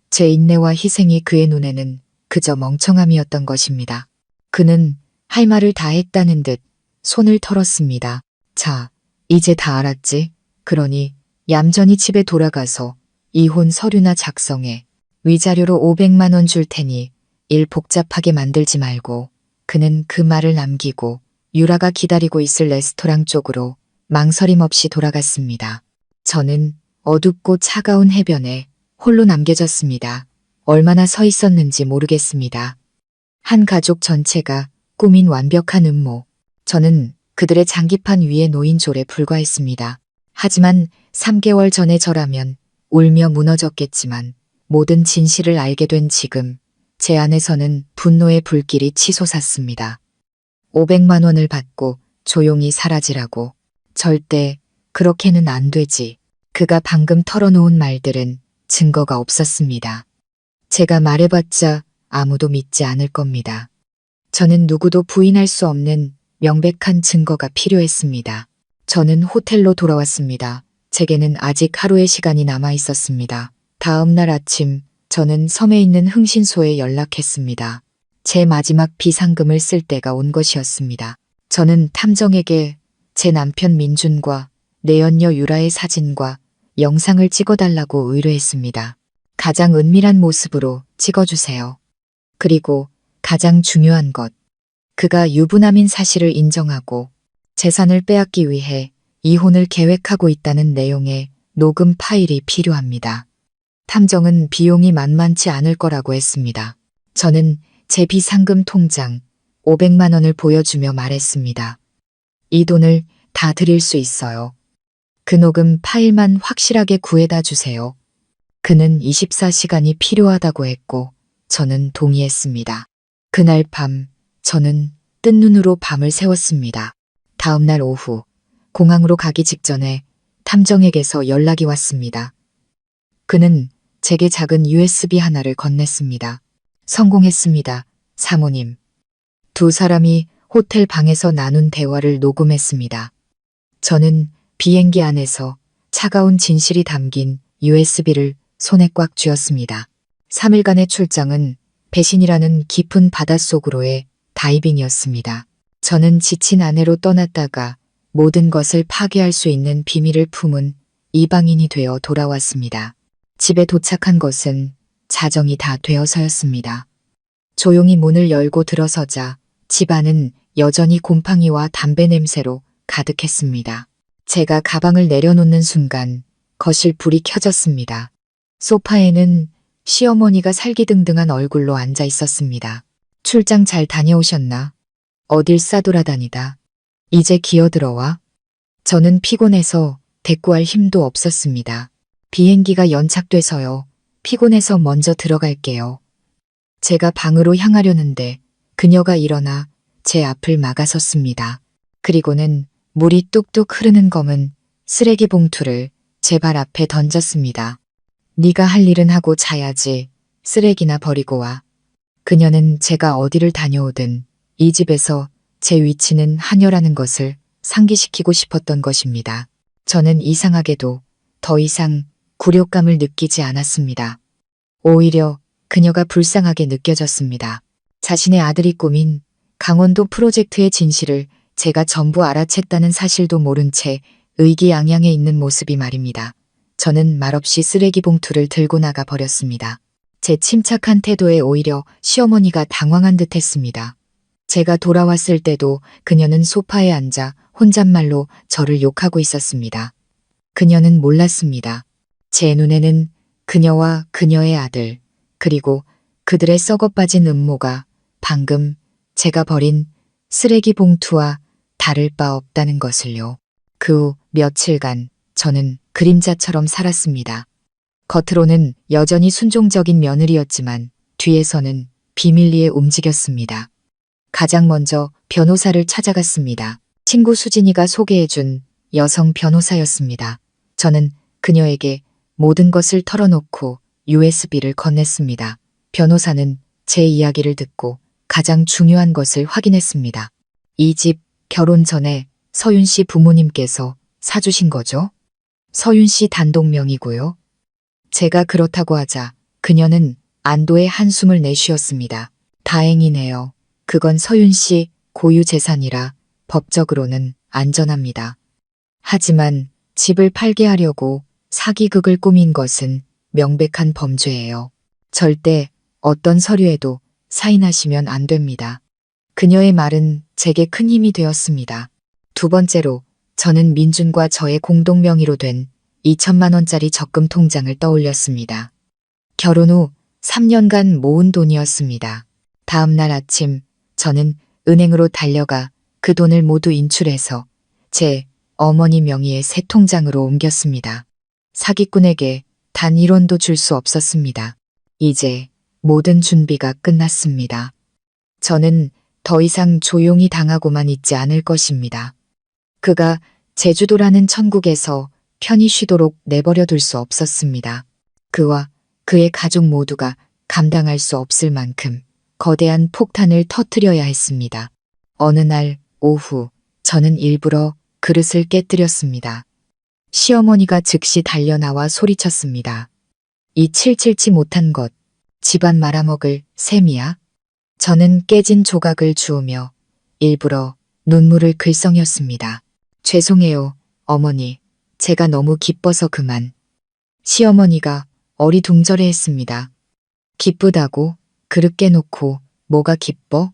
제 인내와 희생이 그의 눈에는 그저 멍청함이었던 것입니다. 그는 할 말을 다 했다는 듯 손을 털었습니다. 자, 이제 다 알았지? 그러니 얌전히 집에 돌아가서 이혼 서류나 작성해. 위자료로 500만 원 줄 테니 일 복잡하게 만들지 말고. 그는 그 말을 남기고 유라가 기다리고 있을 레스토랑 쪽으로 망설임 없이 돌아갔습니다. 저는 어둡고 차가운 해변에 홀로 남겨졌습니다. 얼마나 서 있었는지 모르겠습니다. 한 가족 전체가 꾸민 완벽한 음모. 저는 그들의 장기판 위에 놓인 졸에 불과했습니다. 하지만 3개월 전에 저라면 울며 무너졌겠지만 모든 진실을 알게 된 지금 제 안에서는 분노의 불길이 치솟았습니다. 500만 원을 받고 조용히 사라지라고. 절대 그렇게는 안 되지. 그가 방금 털어놓은 말들은 증거가 없었습니다. 제가 말해봤자 아무도 믿지 않을 겁니다. 저는 누구도 부인할 수 없는 명백한 증거가 필요했습니다. 저는 호텔로 돌아왔습니다. 제게는 아직 하루의 시간이 남아 있었습니다. 다음 날 아침 저는 섬에 있는 흥신소에 연락했습니다. 제 마지막 비상금을 쓸 때가 온 것이었습니다. 저는 탐정에게 제 남편 민준과 내연녀 유라의 사진과 영상을 찍어달라고 의뢰했습니다. 가장 은밀한 모습으로 찍어주세요. 그리고 가장 중요한 것, 그가 유부남인 사실을 인정하고 재산을 빼앗기 위해 이혼을 계획하고 있다는 내용의 녹음 파일이 필요합니다. 탐정은 비용이 만만치 않을 거라고 했습니다. 저는 제 비상금 통장 500만 원을 보여주며 말했습니다. 이 돈을 다 드릴 수 있어요. 그 녹음 파일만 확실하게 구해다 주세요. 그는 24시간이 필요하다고 했고 저는 동의했습니다. 그날 밤 저는 뜬 눈으로 밤을 새웠습니다. 다음 날 오후 공항으로 가기 직전에 탐정에게서 연락이 왔습니다. 그는 제게 작은 USB 하나를 건넸습니다. 성공했습니다, 사모님. 두 사람이 호텔 방에서 나눈 대화를 녹음했습니다. 저는 비행기 안에서 차가운 진실이 담긴 USB를 손에 꽉 쥐었습니다. 3일간의 출장은 배신이라는 깊은 바닷속으로의 다이빙이었습니다. 저는 지친 아내로 떠났다가 모든 것을 파괴할 수 있는 비밀을 품은 이방인이 되어 돌아왔습니다. 집에 도착한 것은 자정이 다 되어서였습니다. 조용히 문을 열고 들어서자 집안은 여전히 곰팡이와 담배 냄새로 가득했습니다. 제가 가방을 내려놓는 순간 거실 불이 켜졌습니다. 소파에는 시어머니가 살기등등한 얼굴로 앉아 있었습니다. 출장 잘 다녀오셨나? 어딜 싸돌아다니다. 이제 기어들어와? 저는 피곤해서 대꾸할 힘도 없었습니다. 비행기가 연착돼서요. 피곤해서 먼저 들어갈게요. 제가 방으로 향하려는데 그녀가 일어나 제 앞을 막아섰습니다. 그리고는 물이 뚝뚝 흐르는 검은 쓰레기 봉투를 제 발 앞에 던졌습니다. 네가 할 일은 하고 자야지. 쓰레기나 버리고 와. 그녀는 제가 어디를 다녀오든 이 집에서 제 위치는 하녀라는 것을 상기시키고 싶었던 것입니다. 저는 이상하게도 더 이상 굴욕감을 느끼지 않았습니다. 오히려 그녀가 불쌍하게 느껴졌습니다. 자신의 아들이 꾸민 강원도 프로젝트의 진실을 제가 전부 알아챘다는 사실도 모른 채 의기양양해 있는 모습이 말입니다. 저는 말없이 쓰레기 봉투를 들고 나가 버렸습니다. 제 침착한 태도에 오히려 시어머니가 당황한 듯 했습니다. 제가 돌아왔을 때도 그녀는 소파에 앉아 혼잣말로 저를 욕하고 있었습니다. 그녀는 몰랐습니다. 제 눈에는 그녀와 그녀의 아들, 그리고 그들의 썩어빠진 음모가 방금 제가 버린 쓰레기 봉투와 다를 바 없다는 것을요. 그 후 며칠간 저는 그림자처럼 살았습니다. 겉으로는 여전히 순종적인 며느리였지만 뒤에서는 비밀리에 움직였습니다. 가장 먼저 변호사를 찾아갔습니다. 친구 수진이가 소개해준 여성 변호사였습니다. 저는 그녀에게 모든 것을 털어놓고 USB를 건넸습니다. 변호사는 제 이야기를 듣고 가장 중요한 것을 확인했습니다. 이 집 결혼 전에 서윤 씨 부모님께서 사주신 거죠? 서윤 씨 단독 명의고요. 제가 그렇다고 하자 그녀는 안도의 한숨을 내쉬었습니다. 다행이네요. 그건 서윤 씨 고유 재산이라 법적으로는 안전합니다. 하지만 집을 팔게 하려고 사기극을 꾸민 것은 명백한 범죄예요. 절대 어떤 서류에도 사인하시면 안 됩니다. 그녀의 말은 제게 큰 힘이 되었습니다. 두 번째로 저는 민준과 저의 공동 명의로 된 2천만 원짜리 적금 통장을 떠올렸습니다. 결혼 후 3년간 모은 돈이었습니다. 다음 날 아침 저는 은행으로 달려가 그 돈을 모두 인출해서 제 어머니 명의의 새 통장으로 옮겼습니다. 사기꾼에게 단 1원도 줄 수 없었습니다. 이제 모든 준비가 끝났습니다. 저는 더 이상 조용히 당하고만 있지 않을 것입니다. 그가 제주도라는 천국에서 편히 쉬도록 내버려 둘 수 없었습니다. 그와 그의 가족 모두가 감당할 수 없을 만큼 거대한 폭탄을 터뜨려야 했습니다. 어느 날 오후 저는 일부러 그릇을 깨뜨렸습니다. 시어머니가 즉시 달려나와 소리쳤습니다. 이 칠칠치 못한 것, 집안 말아먹을 셈이야? 저는 깨진 조각을 주우며 일부러 눈물을 글썽였습니다. 죄송해요, 어머니. 제가 너무 기뻐서 그만. 시어머니가 어리둥절해했습니다. 기쁘다고? 그릇 깨놓고 뭐가 기뻐?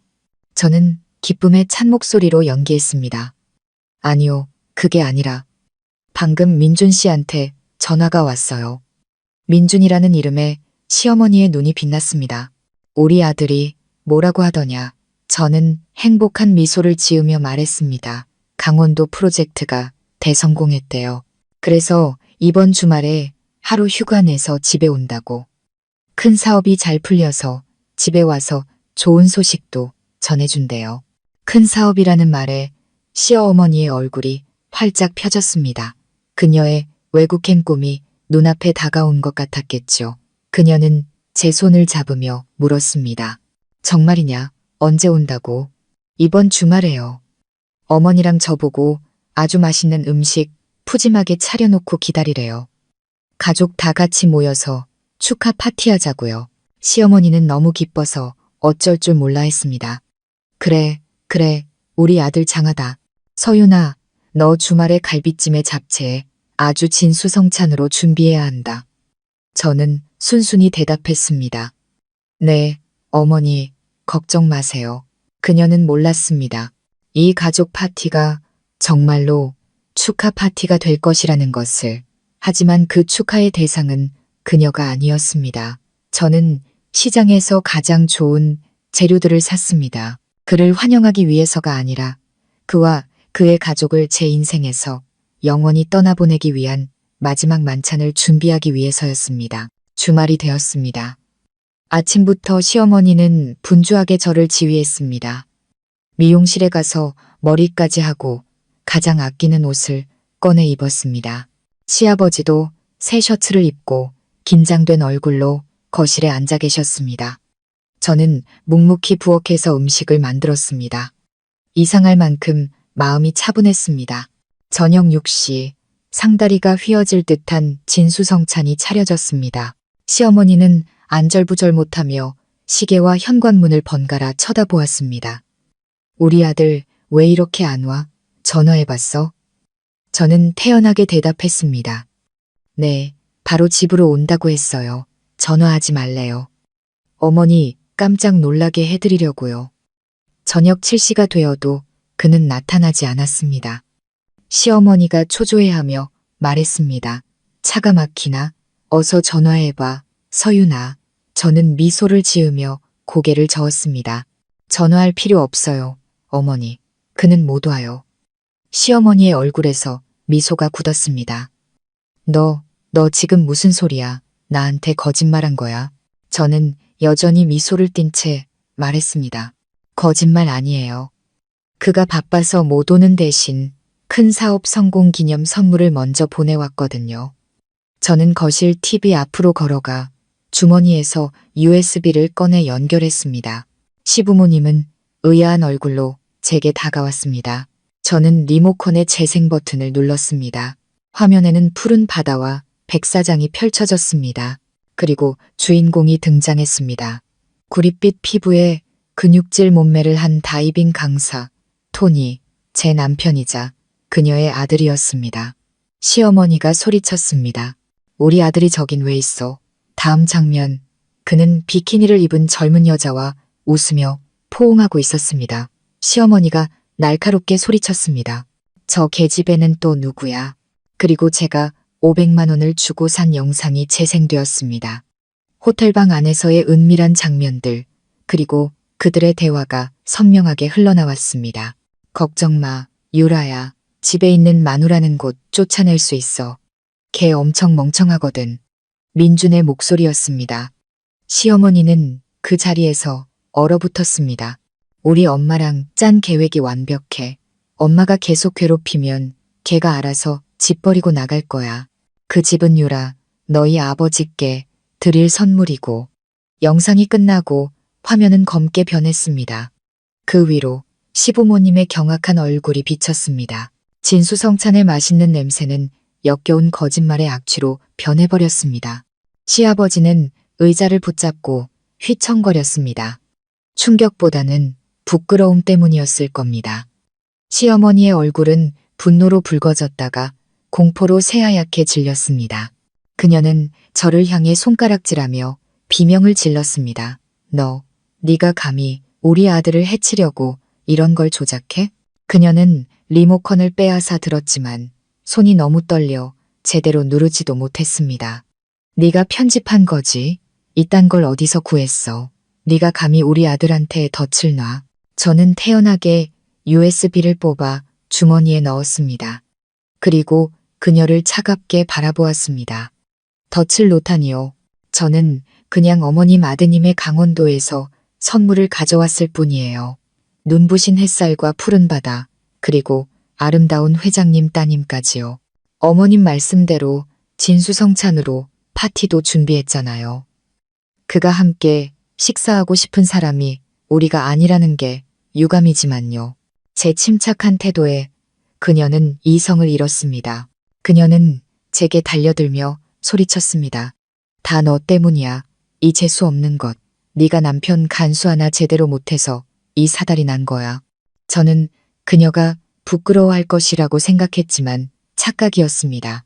저는 기쁨에 찬 목소리로 연기했습니다. 아니요, 그게 아니라 방금 민준 씨한테 전화가 왔어요. 민준이라는 이름에 시어머니의 눈이 빛났습니다. 우리 아들이 뭐라고 하더냐. 저는 행복한 미소를 지으며 말했습니다. 강원도 프로젝트가 대성공했대요. 그래서 이번 주말에 하루 휴가 내서 집에 온다고. 큰 사업이 잘 풀려서 집에 와서 좋은 소식도 전해준대요. 큰 사업이라는 말에 시어머니의 얼굴이 활짝 펴졌습니다. 그녀의 외국행 꿈이 눈앞에 다가온 것 같았겠죠. 그녀는 제 손을 잡으며 물었습니다. 정말이냐? 언제 온다고? 이번 주말에요. 어머니랑 저보고 아주 맛있는 음식 푸짐하게 차려놓고 기다리래요. 가족 다 같이 모여서 축하 파티하자고요. 시어머니는 너무 기뻐서 어쩔 줄 몰라 했습니다. 그래, 우리 아들 장하다. 서윤아, 너 주말에 갈비찜에 잡채에 아주 진수성찬으로 준비해야 한다. 저는 순순히 대답했습니다. 네, 어머니, 걱정 마세요. 그녀는 몰랐습니다. 이 가족 파티가 정말로 축하 파티가 될 것이라는 것을. 하지만 그 축하의 대상은 그녀가 아니었습니다. 저는 시장에서 가장 좋은 재료들을 샀습니다. 그를 환영하기 위해서가 아니라 그와 그의 가족을 제 인생에서 영원히 떠나보내기 위한 마지막 만찬을 준비하기 위해서였습니다. 주말이 되었습니다. 아침부터 시어머니는 분주하게 저를 지휘했습니다. 미용실에 가서 머리까지 하고 가장 아끼는 옷을 꺼내 입었습니다. 시아버지도 새 셔츠를 입고 긴장된 얼굴로 거실에 앉아 계셨습니다. 저는 묵묵히 부엌에서 음식을 만들었습니다. 이상할 만큼 마음이 차분했습니다. 저녁 6시 상다리가 휘어질 듯한 진수성찬이 차려졌습니다. 시어머니는 안절부절 못하며 시계와 현관문을 번갈아 쳐다보았습니다. 우리 아들 왜 이렇게 안 와? 전화해봤어? 저는 태연하게 대답했습니다. 네, 바로 집으로 온다고 했어요. 전화하지 말래요. 어머니 깜짝 놀라게 해드리려고요. 저녁 7시가 되어도 그는 나타나지 않았습니다. 시어머니가 초조해하며 말했습니다. 차가 막히나? 어서 전화해봐. 서윤아. 저는 미소를 지으며 고개를 저었습니다. 전화할 필요 없어요. 어머니. 그는 못 와요. 시어머니의 얼굴에서 미소가 굳었습니다. 너 지금 무슨 소리야? 나한테 거짓말한 거야? 저는 여전히 미소를 띤 채 말했습니다. 거짓말 아니에요. 그가 바빠서 못 오는 대신 큰 사업 성공 기념 선물을 먼저 보내왔거든요. 저는 거실 TV 앞으로 걸어가 주머니에서 USB를 꺼내 연결했습니다. 시부모님은 의아한 얼굴로 제게 다가왔습니다. 저는 리모컨의 재생 버튼을 눌렀습니다. 화면에는 푸른 바다와 백사장이 펼쳐졌습니다. 그리고 주인공이 등장했습니다. 구릿빛 피부에 근육질 몸매를 한 다이빙 강사, 토니, 제 남편이자 그녀의 아들이었습니다. 시어머니가 소리쳤습니다. 우리 아들이 저긴 왜 있어? 다음 장면, 그는 비키니를 입은 젊은 여자와 웃으며 포옹하고 있었습니다. 시어머니가 날카롭게 소리쳤습니다. 저 계집애는 또 누구야? 그리고 제가 500만 원을 주고 산 영상이 재생되었습니다. 호텔방 안에서의 은밀한 장면들, 그리고 그들의 대화가 선명하게 흘러나왔습니다. 걱정 마, 유라야. 집에 있는 마누라는 곧 쫓아낼 수 있어. 걔 엄청 멍청하거든. 민준의 목소리였습니다. 시어머니는 그 자리에서 얼어붙었습니다. 우리 엄마랑 짠 계획이 완벽해. 엄마가 계속 괴롭히면 걔가 알아서 집 버리고 나갈 거야. 그 집은 유라, 너희 아버지께 드릴 선물이고. 영상이 끝나고 화면은 검게 변했습니다. 그 위로 시부모님의 경악한 얼굴이 비쳤습니다. 진수성찬의 맛있는 냄새는 역겨운 거짓말의 악취로 변해버렸습니다. 시아버지는 의자를 붙잡고 휘청거렸습니다. 충격보다는 부끄러움 때문이었을 겁니다. 시어머니의 얼굴은 분노로 붉어졌다가 공포로 새하얗게 질렸습니다. 그녀는 저를 향해 손가락질하며 비명을 질렀습니다. 네가 감히 우리 아들을 해치려고 이런 걸 조작해? 그녀는 리모컨을 빼앗아 들었지만 손이 너무 떨려 제대로 누르지도 못했습니다. 네가 편집한 거지? 이딴 걸 어디서 구했어? 네가 감히 우리 아들한테 덫을 놔? 저는 태연하게 USB를 뽑아 주머니에 넣었습니다. 그리고 그녀를 차갑게 바라보았습니다. 덫을 놓다니요. 저는 그냥 어머님 아드님의 강원도에서 선물을 가져왔을 뿐이에요. 눈부신 햇살과 푸른 바다, 그리고 아름다운 회장님 따님까지요. 어머님 말씀대로 진수성찬으로 파티도 준비했잖아요. 그가 함께 식사하고 싶은 사람이 우리가 아니라는 게 유감이지만요. 제 침착한 태도에 그녀는 이성을 잃었습니다. 그녀는 제게 달려들며 소리쳤습니다. 다 너 때문이야. 이 재수 없는 것. 네가 남편 간수 하나 제대로 못해서 이 사달이 난 거야. 저는 그녀가 부끄러워할 것이라고 생각했지만 착각이었습니다.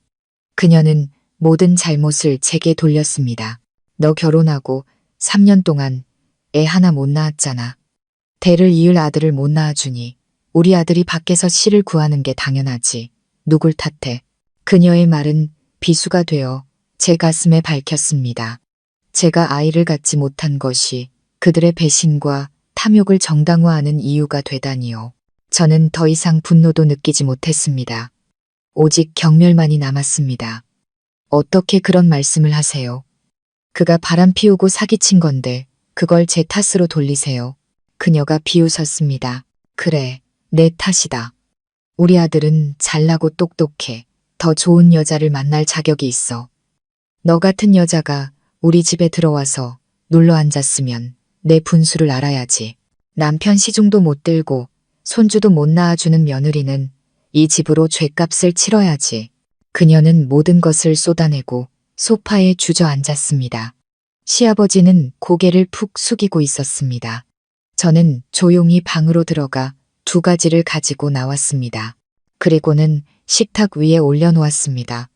그녀는 모든 잘못을 제게 돌렸습니다. 너 결혼하고 3년 동안 애 하나 못 낳았잖아. 대를 이을 아들을 못 낳아주니 우리 아들이 밖에서 씨를 구하는 게 당연하지. 누굴 탓해. 그녀의 말은 비수가 되어 제 가슴에 밝혔습니다. 제가 아이를 갖지 못한 것이 그들의 배신과 탐욕을 정당화하는 이유가 되다니요. 저는 더 이상 분노도 느끼지 못했습니다. 오직 경멸만이 남았습니다. 어떻게 그런 말씀을 하세요? 그가 바람 피우고 사기친 건데 그걸 제 탓으로 돌리세요. 그녀가 비웃었습니다. 그래, 내 탓이다. 우리 아들은 잘나고 똑똑해. 더 좋은 여자를 만날 자격이 있어. 너 같은 여자가 우리 집에 들어와서 눌러 앉았으면 내 분수를 알아야지. 남편 시중도 못 들고 손주도 못 낳아주는 며느리는 이 집으로 죗값을 치러야지. 그녀는 모든 것을 쏟아내고 소파에 주저앉았습니다. 시아버지는 고개를 푹 숙이고 있었습니다. 저는 조용히 방으로 들어가 2가지를 가지고 나왔습니다. 그리고는 식탁 위에 올려놓았습니다.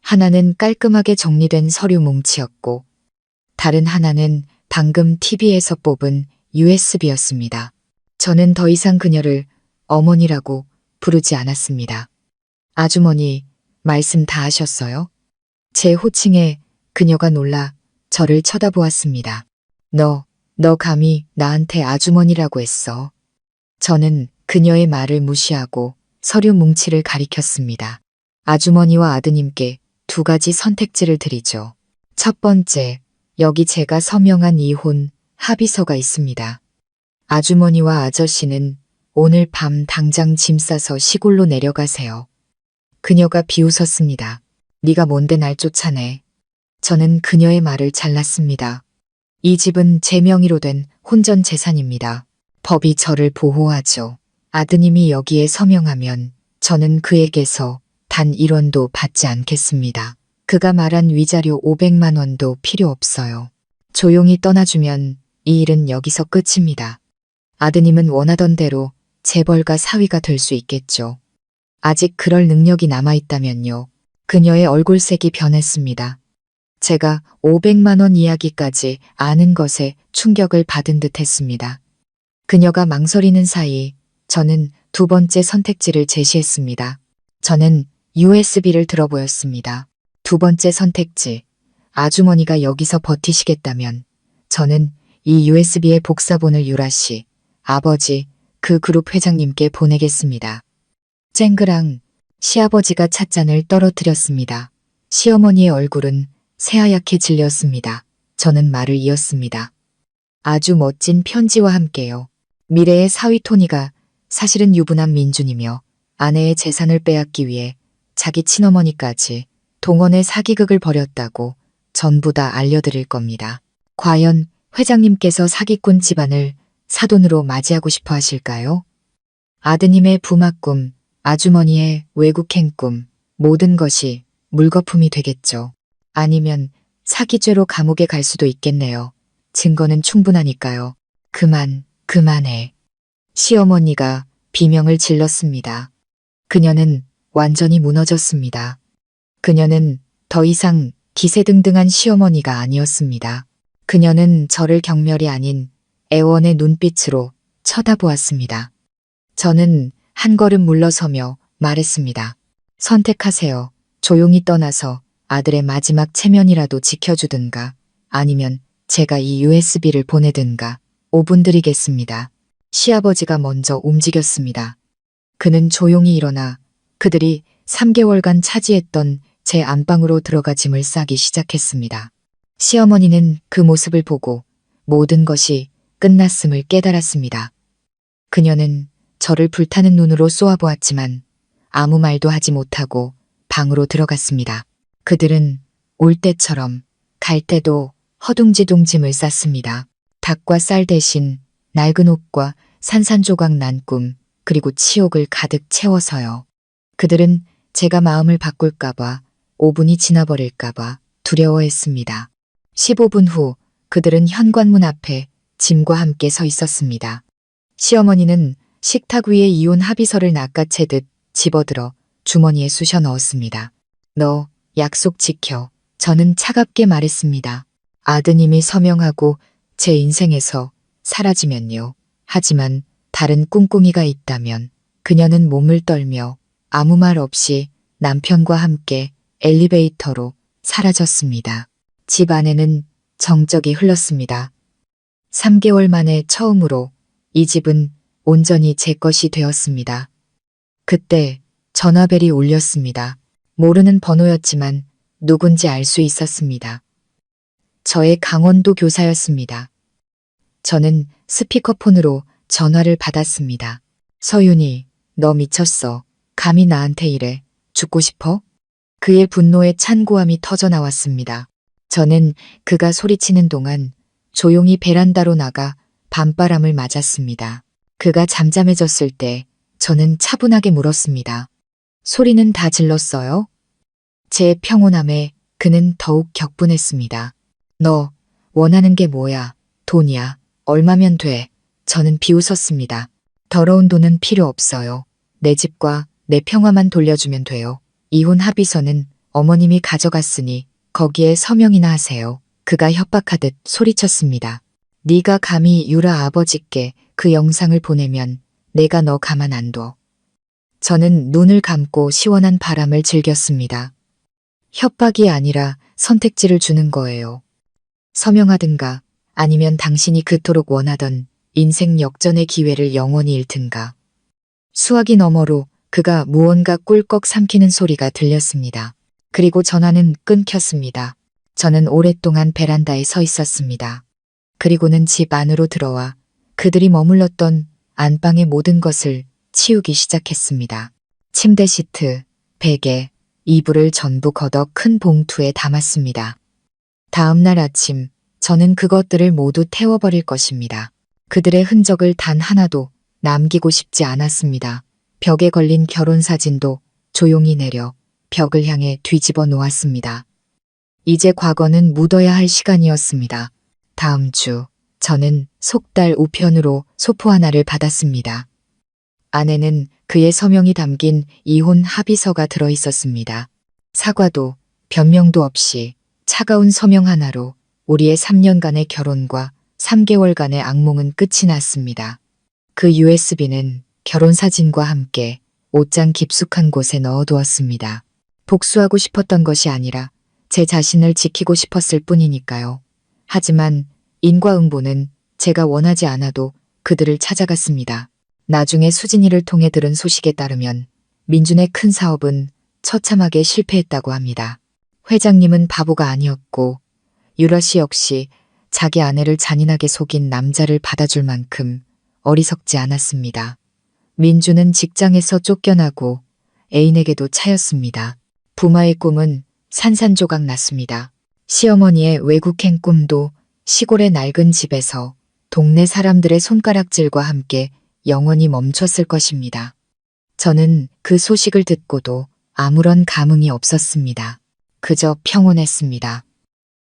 하나는 깔끔하게 정리된 서류 뭉치였고 다른 하나는 방금 TV에서 뽑은 USB였습니다. 저는 더 이상 그녀를 어머니라고 부르지 않았습니다. 아주머니, 말씀 다 하셨어요? 제 호칭에 그녀가 놀라 저를 쳐다보았습니다. 너 감히 나한테 아주머니라고 했어. 저는 그녀의 말을 무시하고 서류 뭉치를 가리켰습니다. 아주머니와 아드님께 2가지 선택지를 드리죠. 첫 번째, 여기 제가 서명한 이혼 합의서가 있습니다. 아주머니와 아저씨는 오늘 밤 당장 짐 싸서 시골로 내려가세요. 그녀가 비웃었습니다. 네가 뭔데 날 쫓아내. 저는 그녀의 말을 잘랐습니다. 이 집은 제 명의로 된 혼전 재산입니다. 법이 저를 보호하죠. 아드님이 여기에 서명하면 저는 그에게서 단 1원도 받지 않겠습니다. 그가 말한 위자료 500만 원도 필요 없어요. 조용히 떠나주면 이 일은 여기서 끝입니다. 아드님은 원하던 대로 재벌가 사위가 될 수 있겠죠. 아직 그럴 능력이 남아있다면요. 그녀의 얼굴색이 변했습니다. 제가 500만 원 이야기까지 아는 것에 충격을 받은 듯 했습니다. 그녀가 망설이는 사이 저는 2번째 선택지를 제시했습니다. 저는 USB를 들어보였습니다. 2번째 선택지, 아주머니가 여기서 버티시겠다면 저는 이 USB의 복사본을 유라씨, 아버지, 그 그룹 회장님께 보내겠습니다. 쨍그랑 시아버지가 찻잔을 떨어뜨렸습니다. 시어머니의 얼굴은 새하얗게 질렸습니다. 저는 말을 이었습니다. 아주 멋진 편지와 함께요. 미래의 사위 토니가 사실은 유부남 민준이며 아내의 재산을 빼앗기 위해 자기 친어머니까지 동원의 사기극을 벌였다고 전부 다 알려드릴 겁니다. 과연 회장님께서 사기꾼 집안을 사돈으로 맞이하고 싶어 하실까요? 아드님의 부막꿈, 아주머니의 외국행 꿈, 모든 것이 물거품이 되겠죠. 아니면 사기죄로 감옥에 갈 수도 있겠네요. 증거는 충분하니까요. 그만해. 시어머니가 비명을 질렀습니다. 그녀는 완전히 무너졌습니다. 그녀는 더 이상 기세등등한 시어머니가 아니었습니다. 그녀는 저를 경멸이 아닌 애원의 눈빛으로 쳐다보았습니다. 저는 한 걸음 물러서며 말했습니다. 선택하세요. 조용히 떠나서 아들의 마지막 체면이라도 지켜주든가 아니면 제가 이 USB를 보내든가 5분 드리겠습니다. 시아버지가 먼저 움직였습니다. 그는 조용히 일어나 그들이 3개월간 차지했던 제 안방으로 들어가 짐을 싸기 시작했습니다. 시어머니는 그 모습을 보고 모든 것이 끝났음을 깨달았습니다. 그녀는 저를 불타는 눈으로 쏘아보았지만 아무 말도 하지 못하고 방으로 들어갔습니다. 그들은 올 때처럼 갈 때도 허둥지둥 짐을 쌌습니다. 닭과 쌀 대신 낡은 옷과 산산조각 난 꿈, 그리고 치욕을 가득 채워서요. 그들은 제가 마음을 바꿀까봐, 5분이 지나버릴까봐 두려워했습니다. 15분 후 그들은 현관문 앞에 짐과 함께 서 있었습니다. 시어머니는 식탁 위에 이혼 합의서를 낚아채듯 집어들어 주머니에 쑤셔 넣었습니다. 너 약속 지켜. 저는 차갑게 말했습니다. 아드님이 서명하고 제 인생에서 사라지면요. 하지만 다른 꿍꿍이가 있다면 그녀는 몸을 떨며 아무 말 없이 남편과 함께 엘리베이터로 사라졌습니다. 집 안에는 정적이 흘렀습니다. 3개월 만에 처음으로 이 집은 온전히 제 것이 되었습니다. 그때 전화벨이 울렸습니다. 모르는 번호였지만 누군지 알 수 있었습니다. 저의 강원도 교사였습니다. 저는 스피커폰으로 전화를 받았습니다. 서윤이, 너 미쳤어. 감히 나한테 이래. 죽고 싶어? 그의 분노에 찬 고함이 터져 나왔습니다. 저는 그가 소리치는 동안 조용히 베란다로 나가 밤바람을 맞았습니다. 그가 잠잠해졌을 때 저는 차분하게 물었습니다. 소리는 다 질렀어요? 제 평온함에 그는 더욱 격분했습니다. 너 원하는 게 뭐야? 돈이야. 얼마면 돼? 저는 비웃었습니다. 더러운 돈은 필요 없어요. 내 집과 내 평화만 돌려주면 돼요. 이혼 합의서는 어머님이 가져갔으니 거기에 서명이나 하세요. 그가 협박하듯 소리쳤습니다. 네가 감히 유라 아버지께 그 영상을 보내면 내가 너 가만 안 둬. 저는 눈을 감고 시원한 바람을 즐겼습니다. 협박이 아니라 선택지를 주는 거예요. 서명하든가 아니면 당신이 그토록 원하던 인생 역전의 기회를 영원히 잃든가. 수화기 너머로 그가 무언가 꿀꺽 삼키는 소리가 들렸습니다. 그리고 전화는 끊겼습니다. 저는 오랫동안 베란다에 서 있었습니다. 그리고는 집 안으로 들어와 그들이 머물렀던 안방의 모든 것을 치우기 시작했습니다. 침대 시트, 베개, 이불을 전부 걷어 큰 봉투에 담았습니다. 다음 날 아침 저는 그것들을 모두 태워버릴 것입니다. 그들의 흔적을 단 하나도 남기고 싶지 않았습니다. 벽에 걸린 결혼사진도 조용히 내려 벽을 향해 뒤집어 놓았습니다. 이제 과거는 묻어야 할 시간이었습니다. 다음 주 저는 속달 우편으로 소포 하나를 받았습니다. 안에는 그의 서명이 담긴 이혼 합의서가 들어 있었습니다. 사과도 변명도 없이 차가운 서명 하나로 우리의 3년간의 결혼과 3개월간의 악몽은 끝이 났습니다. 그 USB는 결혼사진과 함께 옷장 깊숙한 곳에 넣어두었습니다. 복수하고 싶었던 것이 아니라 제 자신을 지키고 싶었을 뿐이니까요. 하지만 인과응보는 제가 원하지 않아도 그들을 찾아갔습니다. 나중에 수진이를 통해 들은 소식에 따르면 민준의 큰 사업은 처참하게 실패했다고 합니다. 회장님은 바보가 아니었고 유라 씨 역시 자기 아내를 잔인하게 속인 남자를 받아줄 만큼 어리석지 않았습니다. 민준은 직장에서 쫓겨나고 애인에게도 차였습니다. 부마의 꿈은 산산조각 났습니다. 시어머니의 외국행 꿈도 시골의 낡은 집에서 동네 사람들의 손가락질과 함께 영원히 멈췄을 것입니다. 저는 그 소식을 듣고도 아무런 감흥이 없었습니다. 그저 평온했습니다.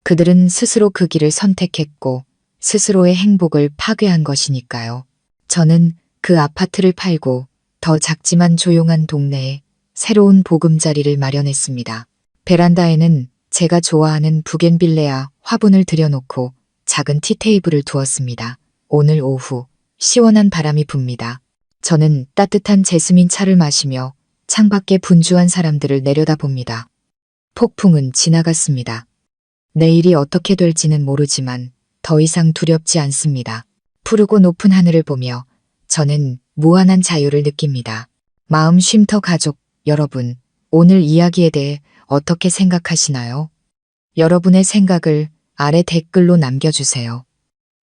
그들은 스스로 그 길을 선택했고 스스로의 행복을 파괴한 것이니까요. 저는 그 아파트를 팔고 더 작지만 조용한 동네에 새로운 보금자리를 마련했습니다. 베란다에는 제가 좋아하는 부겐빌레아 화분을 들여놓고 작은 티테이블을 두었습니다. 오늘 오후 시원한 바람이 붑니다. 저는 따뜻한 제스민 차를 마시며 창밖에 분주한 사람들을 내려다봅니다. 폭풍은 지나갔습니다. 내일이 어떻게 될지는 모르지만 더 이상 두렵지 않습니다. 푸르고 높은 하늘을 보며 저는 무한한 자유를 느낍니다. 마음 쉼터 가족 여러분, 오늘 이야기에 대해 어떻게 생각하시나요? 여러분의 생각을 아래 댓글로 남겨주세요.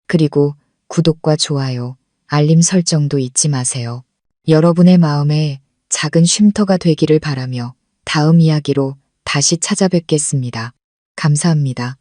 그리고 구독과 좋아요, 알림 설정도 잊지 마세요. 여러분의 마음에 작은 쉼터가 되기를 바라며 다음 이야기로 다시 찾아뵙겠습니다. 감사합니다.